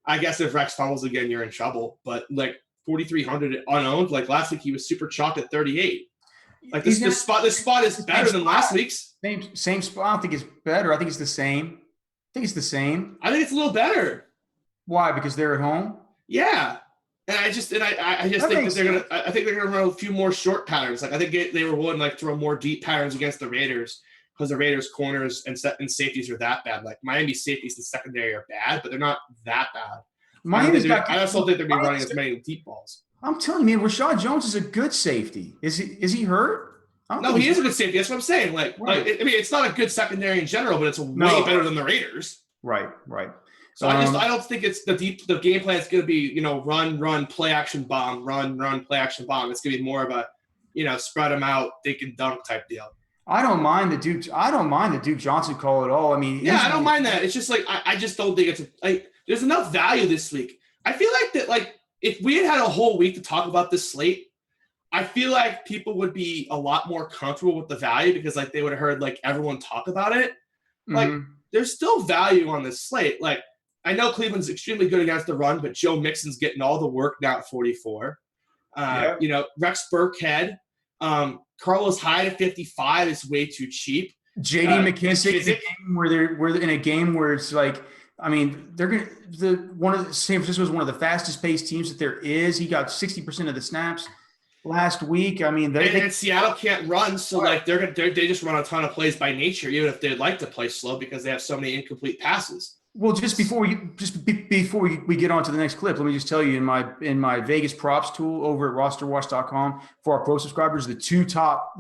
I guess if Rex fumbles again, you're in trouble. But, like, 4,300 unowned. Like, last week he was super chalked at 38. Like, this spot is better than last week's. Same spot. I don't think it's better. I think it's the same. I think it's a little better. Why? Because they're at home? Yeah. And I just think that they're gonna run a few more short patterns. Like I think they were willing to like throw more deep patterns against the Raiders because the Raiders corners and safeties are that bad. Like Miami safeties and secondary are bad, but they're not that bad. I just don't think they're gonna be running as many deep balls. I'm telling you, man, Rashad Jones is a good safety. Is he hurt? No, he is a good safety. That's what I'm saying. Like I mean, it's not a good secondary in general, but it's way better than the Raiders. Right. So I don't think it's the game plan is going to be, run, play action bomb, run, play action bomb. It's going to be more of a, spread them out, they can dunk type deal. I don't mind the Duke Johnson call at all. I mean, I don't mind that. It's just like I just don't think it's there's enough value this week. I feel like that if we had a whole week to talk about this slate, I feel like people would be a lot more comfortable with the value because they would have heard everyone talk about it. There's still value on this slate. I know Cleveland's extremely good against the run, but Joe Mixon's getting all the work now at 44. Rex Burkhead, Carlos Hyde at 55 is way too cheap. J.D. McKissick, we're in a game where it's they're going to San Francisco is one of the fastest paced teams that there is. He got 60% of the snaps last week. And Seattle can't run, so they just run a ton of plays by nature, even if they'd like to play slow because they have so many incomplete passes. Well, just before we get on to the next clip, let me just tell you in my Vegas props tool over at rosterwash.com for our pro subscribers, the two top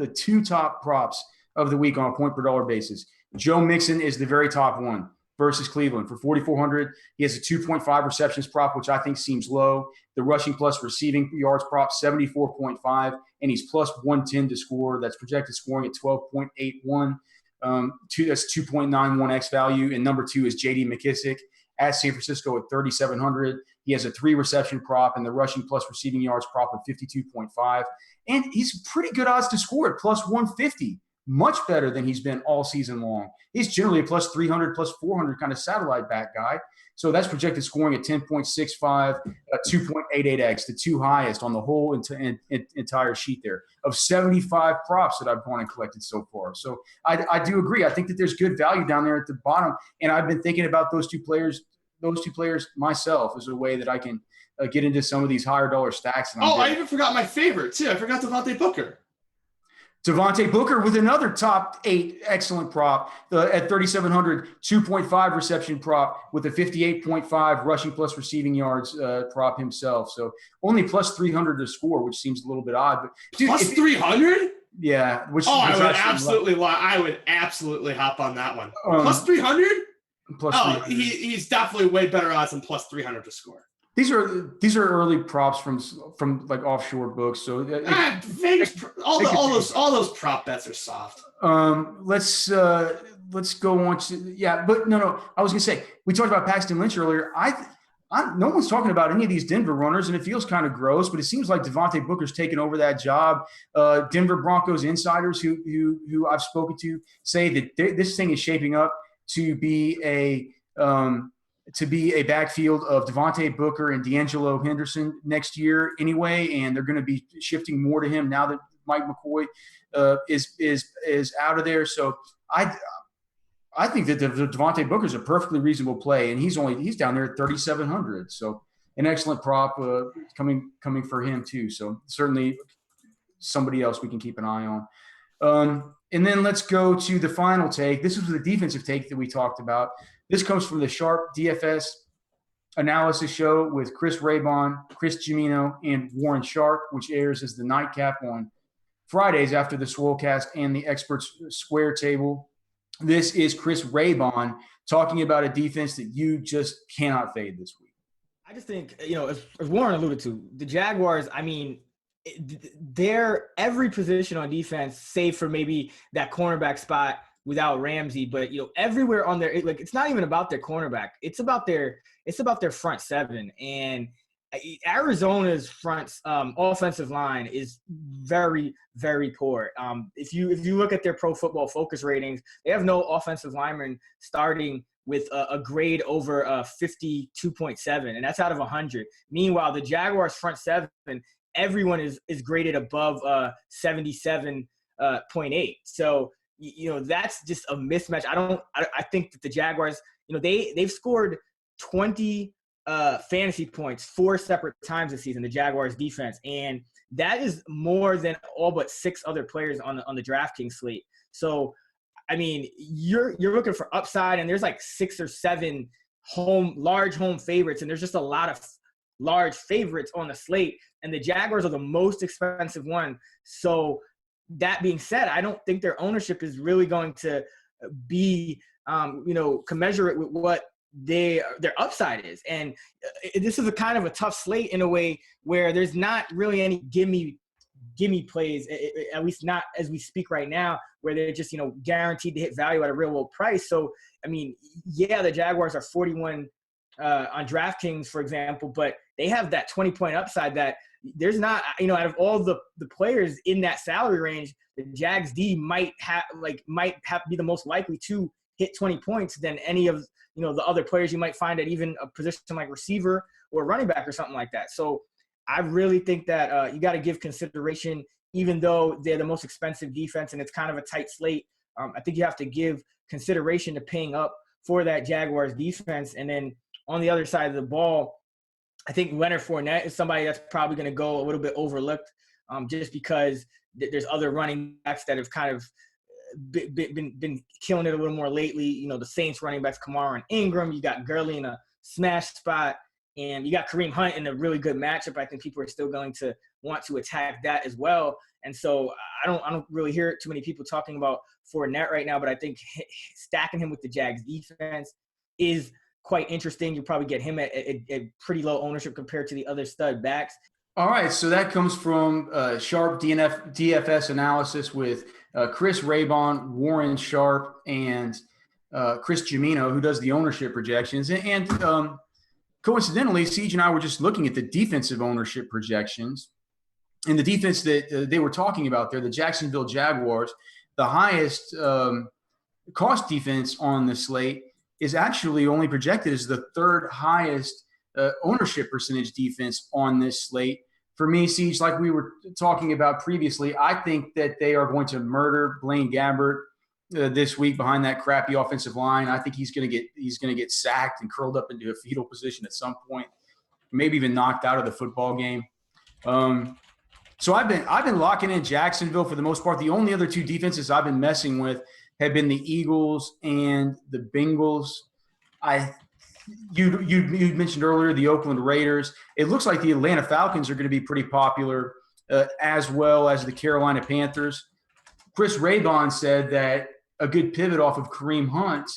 props of the week on a point per dollar basis. Joe Mixon is the very top one versus Cleveland for 4,400. He has a 2.5 receptions prop, which I think seems low. The rushing plus receiving yards prop 74.5, and he's plus 110 to score. That's projected scoring at 12.81. That's 2.91x value, and number 2 is J.D. McKissick at San Francisco at 3,700. He has a 3 reception prop and the rushing plus receiving yards prop of 52.5, and he's pretty good odds to score at plus 150, much better than he's been all season long. He's generally a plus 300, plus 400 kind of satellite back guy. So that's projected scoring at 10.65, 2.88x, the 2 highest on the whole entire sheet there of 75 props that I've gone and collected so far. So I do agree. I think that there's good value down there at the bottom, and I've been thinking about those two players myself as a way that I can get into some of these higher dollar stacks. I even forgot my favorite too. I forgot Devontae Booker. Devontae Booker with another top 8 excellent prop at 3,700, 2.5 reception prop with a 58.5 rushing plus receiving yards prop himself. So only plus 300 to score, which seems a little bit odd. But dude, plus 300? Yeah. I would absolutely hop on that one. Plus 300? Plus 300. He's definitely way better odds than plus 300 to score. These are early props from offshore books. So Vegas, all those prop bets are soft. Let's go on to but no. I was gonna say we talked about Paxton Lynch earlier. No one's talking about any of these Denver runners, and it feels kind of gross, but it seems like Devontae Booker's taken over that job. Denver Broncos insiders who I've spoken to say that this thing is shaping up to be a backfield of Devontae Booker and D'Angelo Henderson next year anyway, and they're going to be shifting more to him now that Mike McCoy is out of there. So I think that Devontae Booker is a perfectly reasonable play, and he's down there at 3,700. So an excellent prop coming for him too. So certainly somebody else we can keep an eye on. And then let's go to the final take. This was the defensive take that we talked about. This comes from the Sharp DFS analysis show with Chris Raybon, Chris Gimino, and Warren Sharp, which airs as the nightcap on Fridays after the Swolecast and the Experts Square Table. This is Chris Raybon talking about a defense that you just cannot fade this week. I just think, as Warren alluded to, the Jaguars, they're every position on defense, save for maybe that cornerback spot without Ramsey, but everywhere on their it's not even about their cornerback. It's about their front seven. And Arizona's front offensive line is very, very poor. If you look at their Pro Football Focus ratings, they have no offensive lineman starting with a grade over 52.7, and that's out of 100. Meanwhile, the Jaguars front seven, everyone is graded above 77.8. So that's just a mismatch. I think that the Jaguars, they've scored 20 fantasy points 4 separate times this season, the Jaguars defense. And that is more than all but 6 other players on the DraftKings slate. So, I mean, you're looking for upside, and there's like 6 or 7 large home favorites, and there's just a lot of large favorites on the slate, and the Jaguars are the most expensive one. So that being said, I don't think their ownership is really going to be, commensurate with what their upside is. And this is a kind of a tough slate in a way where there's not really any gimme plays, at least not as we speak right now, where they're just, guaranteed to hit value at a real low price. So, I mean, yeah, the Jaguars are 41 on DraftKings, for example, but they have that 20-point upside that there's not, out of all the players in that salary range, the Jags D might have to be the most likely to hit 20 points than any of, the other players you might find at even a position like receiver or running back or something like that. So I really think that you got to give consideration, even though they're the most expensive defense and it's kind of a tight slate. I think you have to give consideration to paying up for that Jaguars defense. And then on the other side of the ball, I think Leonard Fournette is somebody that's probably going to go a little bit overlooked, just because there's other running backs that have kind of been killing it a little more lately. The Saints running backs, Kamara and Ingram. You got Gurley in a smash spot, and you got Kareem Hunt in a really good matchup. I think people are still going to want to attack that as well. And so I don't really hear too many people talking about Fournette right now, but I think stacking him with the Jags defense is quite interesting. You probably get him at a pretty low ownership compared to the other stud backs. All right, so that comes from Sharp DFS analysis with Chris Raybon, Warren Sharp, and Chris Gimino, who does the ownership projections. And coincidentally, Siege and I were just looking at the defensive ownership projections. And the defense that they were talking about there, the Jacksonville Jaguars, the highest cost defense on the slate is actually only projected as the 3rd highest ownership percentage defense on this slate. For me, Siege, like we were talking about previously, I think that they are going to murder Blaine Gabbert this week behind that crappy offensive line. I think he's going to get sacked and curled up into a fetal position at some point, maybe even knocked out of the football game. So I've been locking in Jacksonville for the most part. The only other 2 defenses I've been messing with have been the Eagles and the Bengals. You mentioned earlier the Oakland Raiders. It looks like the Atlanta Falcons are going to be pretty popular, as well as the Carolina Panthers. Chris Raybon said that a good pivot off of Kareem Hunt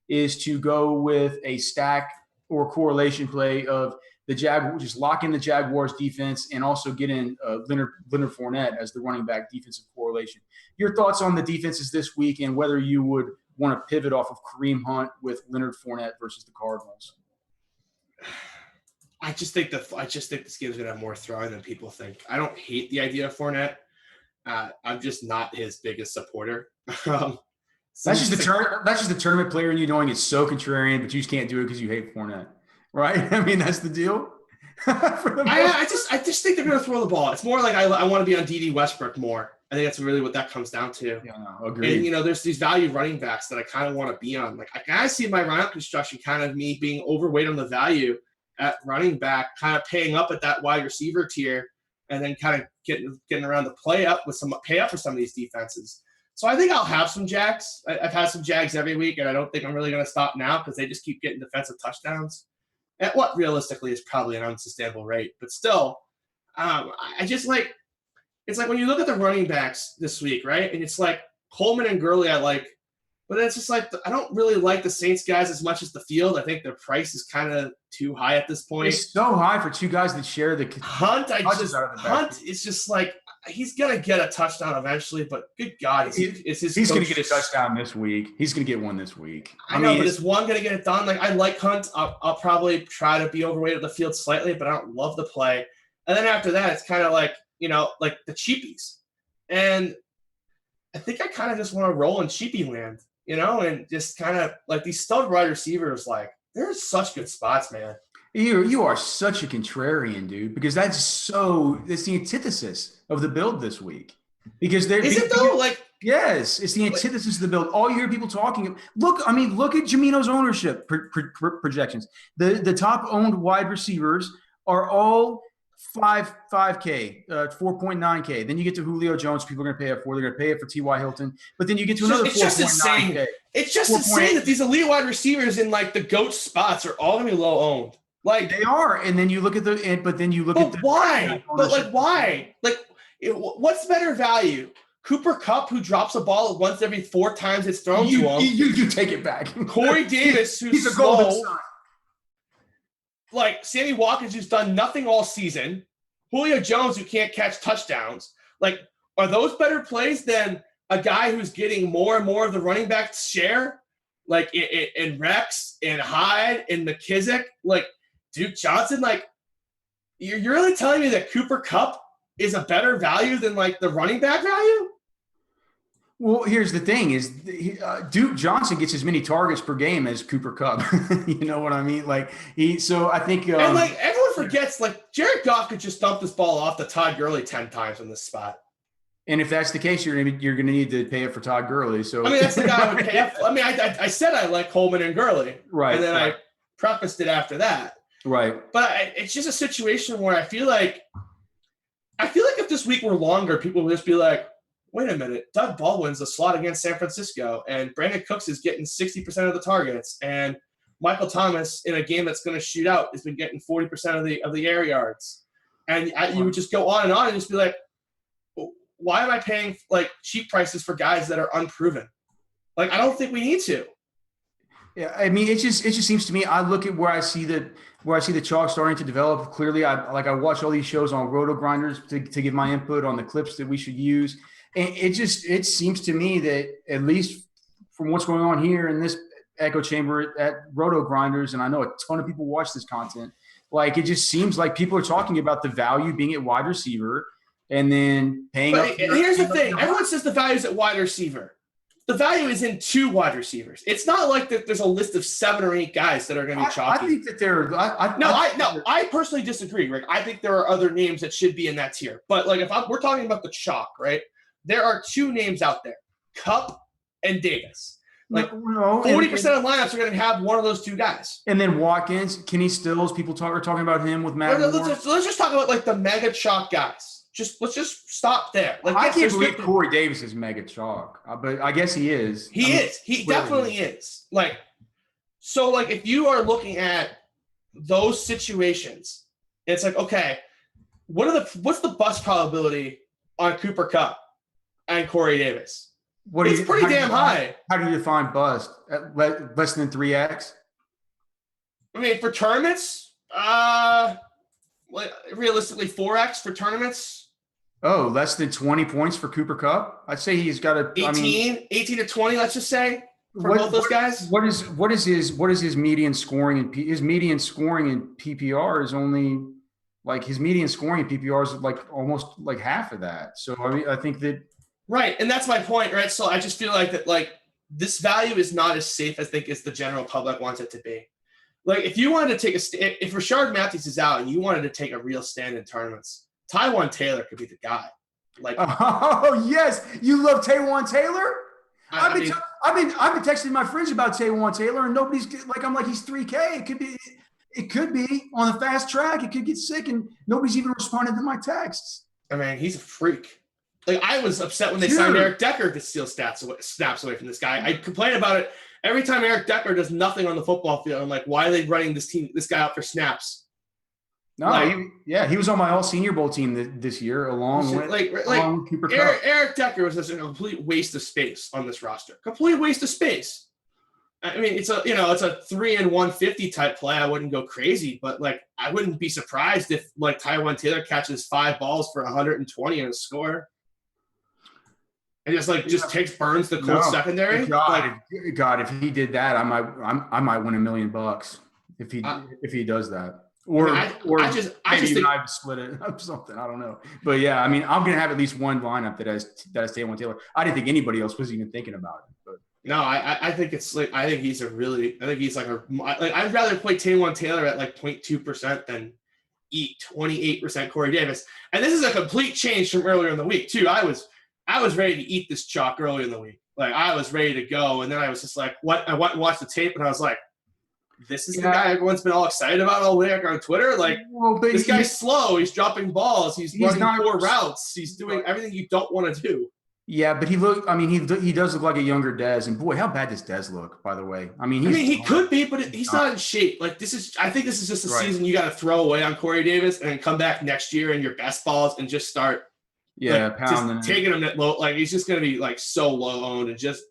is to go with a stack or correlation play of the Jaguars, just lock in the Jaguars defense and also get in Leonard Fournette as the running back defensive correlation. Your thoughts on the defenses this week and whether you would want to pivot off of Kareem Hunt with Leonard Fournette versus the Cardinals? I just think this game's gonna have more throwing than people think. I don't hate the idea of Fournette. I'm just not his biggest supporter. That's just the tournament player, and you knowing it's so contrarian, but you just can't do it because you hate Fournette, right? I mean, that's the deal. I just think they're gonna throw the ball. It's more like I want to be on D.D. Westbrook more. I think that's really what that comes down to. Yeah, no, agreed. And there's these value running backs that I kind of want to be on. Like I kind of see my lineup construction kind of me being overweight on the value at running back, kind of paying up at that wide receiver tier, and then kind of getting around to pay up for some of these defenses. So I think I'll have some Jags. I've had some Jags every week, and I don't think I'm really going to stop now because they just keep getting defensive touchdowns at what realistically is probably an unsustainable rate. But still, I just like – it's like when you look at the running backs this week, right? And it's like Coleman and Gurley I like, but it's just like I don't really like the Saints guys as much as the field. I think their price is kind of too high at this point. It's so high for 2 guys that share the Hunt. Hunt is just like he's gonna get a touchdown eventually, but good God, he's gonna get a touchdown this week. He's gonna get one this week. I know, but is one gonna get it done? Like I like Hunt. I'll probably try to be overweight at the field slightly, but I don't love the play. And then after that, it's kind of like like the cheapies. And I think I kind of just want to roll in cheapie land, and just kind of like these stud wide receivers, like they're such good spots, man. You are such a contrarian, dude, because it's the antithesis of the build this week. Because is it though? Like Yes, it's the antithesis of the build. All you hear people talking. Look at Jamino's ownership projections. The top owned wide receivers are all 5K, 4.9K. Then you get to Julio Jones. People are going to pay it for. They're going to pay it for T.Y. Hilton. But then you get to another 4.9K. It's just insane that these elite wide receivers in like the GOAT spots are all going to be low owned. Like they are, and then you look at why? But like why? Like what's better value? Cooper Kupp, who drops a ball once every 4 times it's thrown to him. You take it back. Corey Davis, who's a golden slow. son. Like Sammy Watkins, who's done nothing all season. Julio Jones, who can't catch touchdowns. Like, are those better plays than a guy who's getting more and more of the running back share? Like in Rex, in Hyde, in McKissick, like Duke Johnson? Like, you're really telling me that Cooper Kupp is a better value than like the running back value? Well, here's the thing: is Duke Johnson gets as many targets per game as Cooper Kupp. You know what I mean? Like So I think, and like everyone forgets, like Jared Goff could just dump this ball off to Todd Gurley 10 times on this spot. And if that's the case, you're gonna need to pay it for Todd Gurley. So I mean, that's the guy I would pay up. I mean, I said I like Coleman and Gurley, right? And then I prefaced it after that, right? But it's just a situation where I feel like if this week were longer, people would just be like, wait a minute, Doug Baldwin's a slot against San Francisco, and Brandon Cooks is getting 60% of the targets, and Michael Thomas in a game that's going to shoot out has been getting 40% of the air yards, and you would just go on and just be like, why am I paying like cheap prices for guys that are unproven? Like, I don't think we need to. Yeah, I mean, it just seems to me. I look at where I see the chalk starting to develop. Clearly, I watch all these shows on RotoGrinders to give my input on the clips that we should use. And it seems to me that, at least from what's going on here in this echo chamber at RotoGrinders, and I know a ton of people watch this content, like it just seems like people are talking about the value being at wide receiver and then paying up. But here's the thing. Everyone says the value is at wide receiver. The value is in 2 wide receivers. It's not like that there's a list of 7 or 8 guys that are going to be chalky. I think that there. I personally disagree, Rick. I think there are other names that should be in that tier. But like we're talking about the chalk, right? There are 2 names out there, Kupp and Davis. Like 40% of lineups are going to have one of those 2 guys. And then Watkins, Kenny Stills, people are talking about him with Matt Moore. Let's just talk about like the mega chalk guys. Let's just stop there. Like, I can't believe Corey Davis is mega chalk, but I guess he is. He definitely is. Like, so like if you are looking at those situations, it's like, okay, what's the bust probability on Cooper Kupp and Corey Davis? It's pretty damn high. How do you define bust? Less than 3x? I mean, for tournaments, like realistically 4x for tournaments. Oh, less than 20 points for Cooper Kupp? I'd say he's got a 18 to 20, let's just say, for both those guys. What is his median scoring? His median scoring in PPR is only like his median scoring in PPR is like almost like half of that. So I mean, I think that. Right, and that's my point, right? So I just feel like that, like this value is not as safe, I think, as the general public wants it to be. Like if you wanted to take if Rashard Matthews is out and you wanted to take a real stand in tournaments, Tywan Taylor could be the guy. Like, oh yes, you love Tywan Taylor. I've been texting my friends about Tywan Taylor, and nobody's like, I'm like, he's 3K. It could be on the fast track. It could get sick, and nobody's even responded to my texts. I mean, he's a freak. Like I was upset when they signed Eric Decker to steal snaps away from this guy. I complain about it every time Eric Decker does nothing on the football field. I'm like, why are they running this guy out for snaps? No, he was on my all Senior Bowl team this year, along with Cooper Kupp. Eric Decker was just a complete waste of space on this roster. Complete waste of space. I mean, it's a 3 and 150 type play. I wouldn't go crazy, but like I wouldn't be surprised if like Tywan Taylor catches 5 balls for 120 and a score. And just takes Burns the Colts secondary. God, if he did that, I might win $1 million if he does that. I just think I'd split it up something. I don't know, but yeah, I mean, I'm gonna have at least one lineup that has Tywan Taylor. I didn't think anybody else was even thinking about it. But no, I think it's like I'd rather play Tywan Taylor at like 0.2% than eat 28% Corey Davis. And this is a complete change from earlier in the week too. I was I was ready to eat this chalk early in the week. Like, I was ready to go. And then I was just like, what? I went and watched the tape, and I was like, this is the guy everyone's been all excited about all week on Twitter. Like, this guy's slow. He's dropping balls. He's running poor routes. He's doing everything you don't want to do. Yeah, but he does look like a younger Dez. And boy, how bad does Dez look, by the way? I mean, he could be, but he's not in shape. Like, I think this is just a season you got to throw away on Corey Davis and then come back next year in your best balls and just start pounding just taking him that low. Like, he's just going to be like so low owned, and just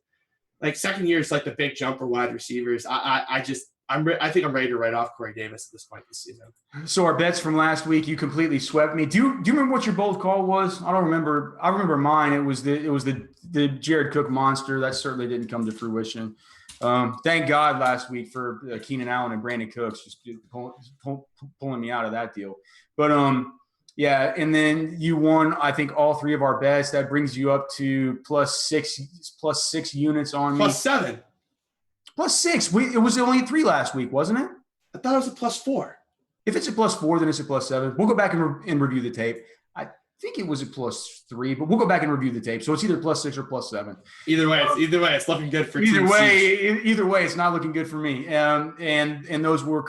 like second year is like the big jumper wide receivers. I think I'm ready to write off Corey Davis at this point this season. So our bets from last week, you completely swept me. Do you remember what your bold call was? I don't remember. I remember mine. It was the Jared Cook monster. That certainly didn't come to fruition. Thank God last week for Keenan Allen and Brandon Cooks just pulling me out of that deal. But yeah, and then you won, I think, all three of our bets. That brings you up to plus six units on me. +7. +6. It was only 3 last week, wasn't it? I thought it was a +4. If it's a +4, then it's a +7. We'll go back and review the tape. I think it was a +3, but we'll go back and review the tape. So it's either +6 or +7. Either way, it's looking good for either way, it's not looking good for me. And those were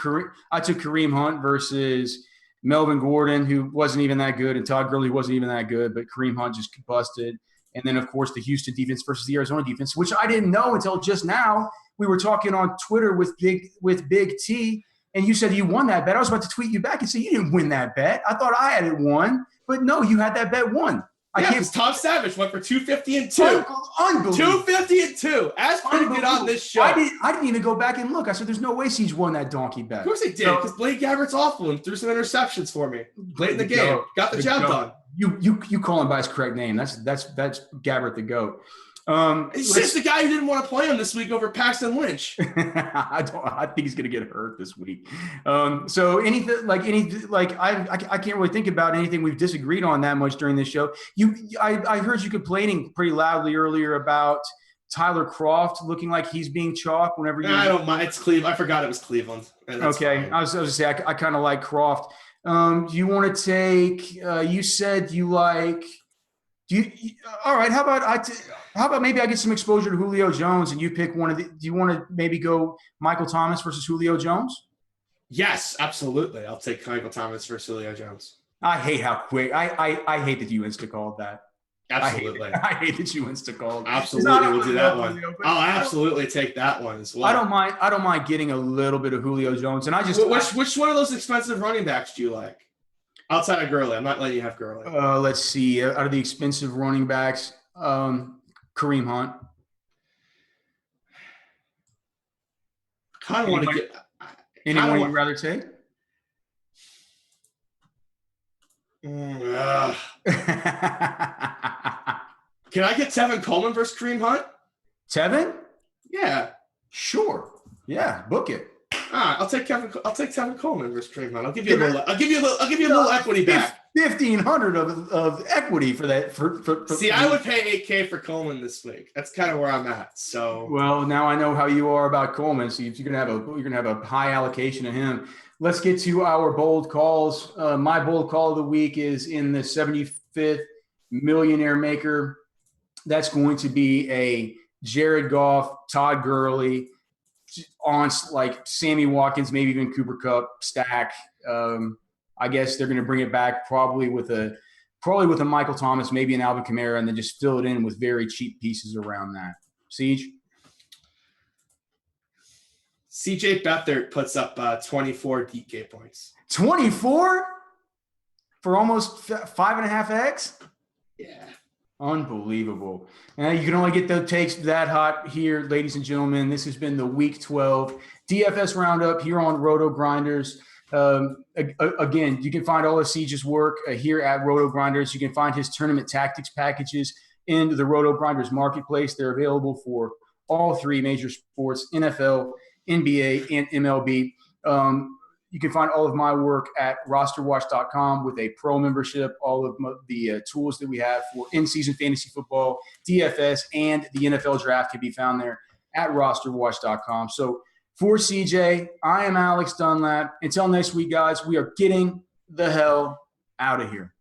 I took Kareem Hunt versus Melvin Gordon, who wasn't even that good, and Todd Gurley wasn't even that good, but Kareem Hunt just busted. And then, of course, the Houston defense versus the Arizona defense, which I didn't know until just now. We were talking on Twitter with Big T, and you said you won that bet. I was about to tweet you back and say you didn't win that bet. I thought I had it won, but no, you had that bet won. Because Tom Savage went for 250 and 2. Unbelievable. 250 and 2. As predicted on this show. I didn't even go back and look. I said, there's no way Siege won that donkey bet. Of course he did, because Blake Gabbert's awful and threw some interceptions for me late in the game. Got the job done. You call him by his correct name. That's Gabbert the GOAT. It's just the guy who didn't want to play him this week over Paxton Lynch. I think he's going to get hurt this week. So I can't really think about anything we've disagreed on that much during this show. I heard you complaining pretty loudly earlier about Tyler Kroft looking like he's being chalked whenever you. I don't mind. It's Cleveland. I forgot it was Cleveland. Okay, fine. I was going to say I kind of like Kroft. Do you want to take? You said you like. All right. How about maybe I get some exposure to Julio Jones and you pick one of the? Do you want to maybe go Michael Thomas versus Julio Jones? Yes, absolutely. I'll take Michael Thomas versus Julio Jones. I hate how quick. I hate that you insta-called that. Absolutely. I hate that you insta-called. Absolutely, we'll do that one. I'll absolutely take that one as well. I don't mind getting a little bit of Julio Jones, and which one of those expensive running backs do you like? Outside of Gurley, I'm not letting you have Gurley. Let's see. Out of the expensive running backs, Kareem Hunt. Kind of want to get. Anyone you'd rather take? Can I get Tevin Coleman versus Kareem Hunt? Tevin? Yeah. Sure. Yeah. Book it. All right, I'll take Tevin Coleman versus Kareem Hunt. I'll give you a little equity back. 1,500 of equity for that. See, I would pay $8,000 for Coleman this week. That's kind of where I'm at. So. Well, now I know how you are about Coleman. So if you're gonna have a high allocation of him. Let's get to our bold calls. My bold call of the week is in the 75th millionaire maker. That's going to be a Jared Goff, Todd Gurley, on like Sammy Watkins, maybe even Cooper Kupp stack. I guess they're going to bring it back probably with a Michael Thomas, maybe an Alvin Kamara, and then just fill it in with very cheap pieces around that. Siege? CJ Beathard puts up 24 DK points. 24 for almost 5.5x? Yeah. Unbelievable. You can only get the takes that hot here, ladies and gentlemen. This has been the Week 12 DFS Roundup here on RotoGrinders. Again, you can find all of Siege's work here at RotoGrinders. You can find his tournament tactics packages in the RotoGrinders marketplace. They're available for all three major sports, NFL, NBA, and MLB. You can find all of my work at rosterwatch.com with a pro membership. All of the tools that we have for in-season fantasy football, DFS, and the NFL draft can be found there at rosterwatch.com. So for CJ, I am Alex Dunlap. Until next week, guys, we are getting the hell out of here.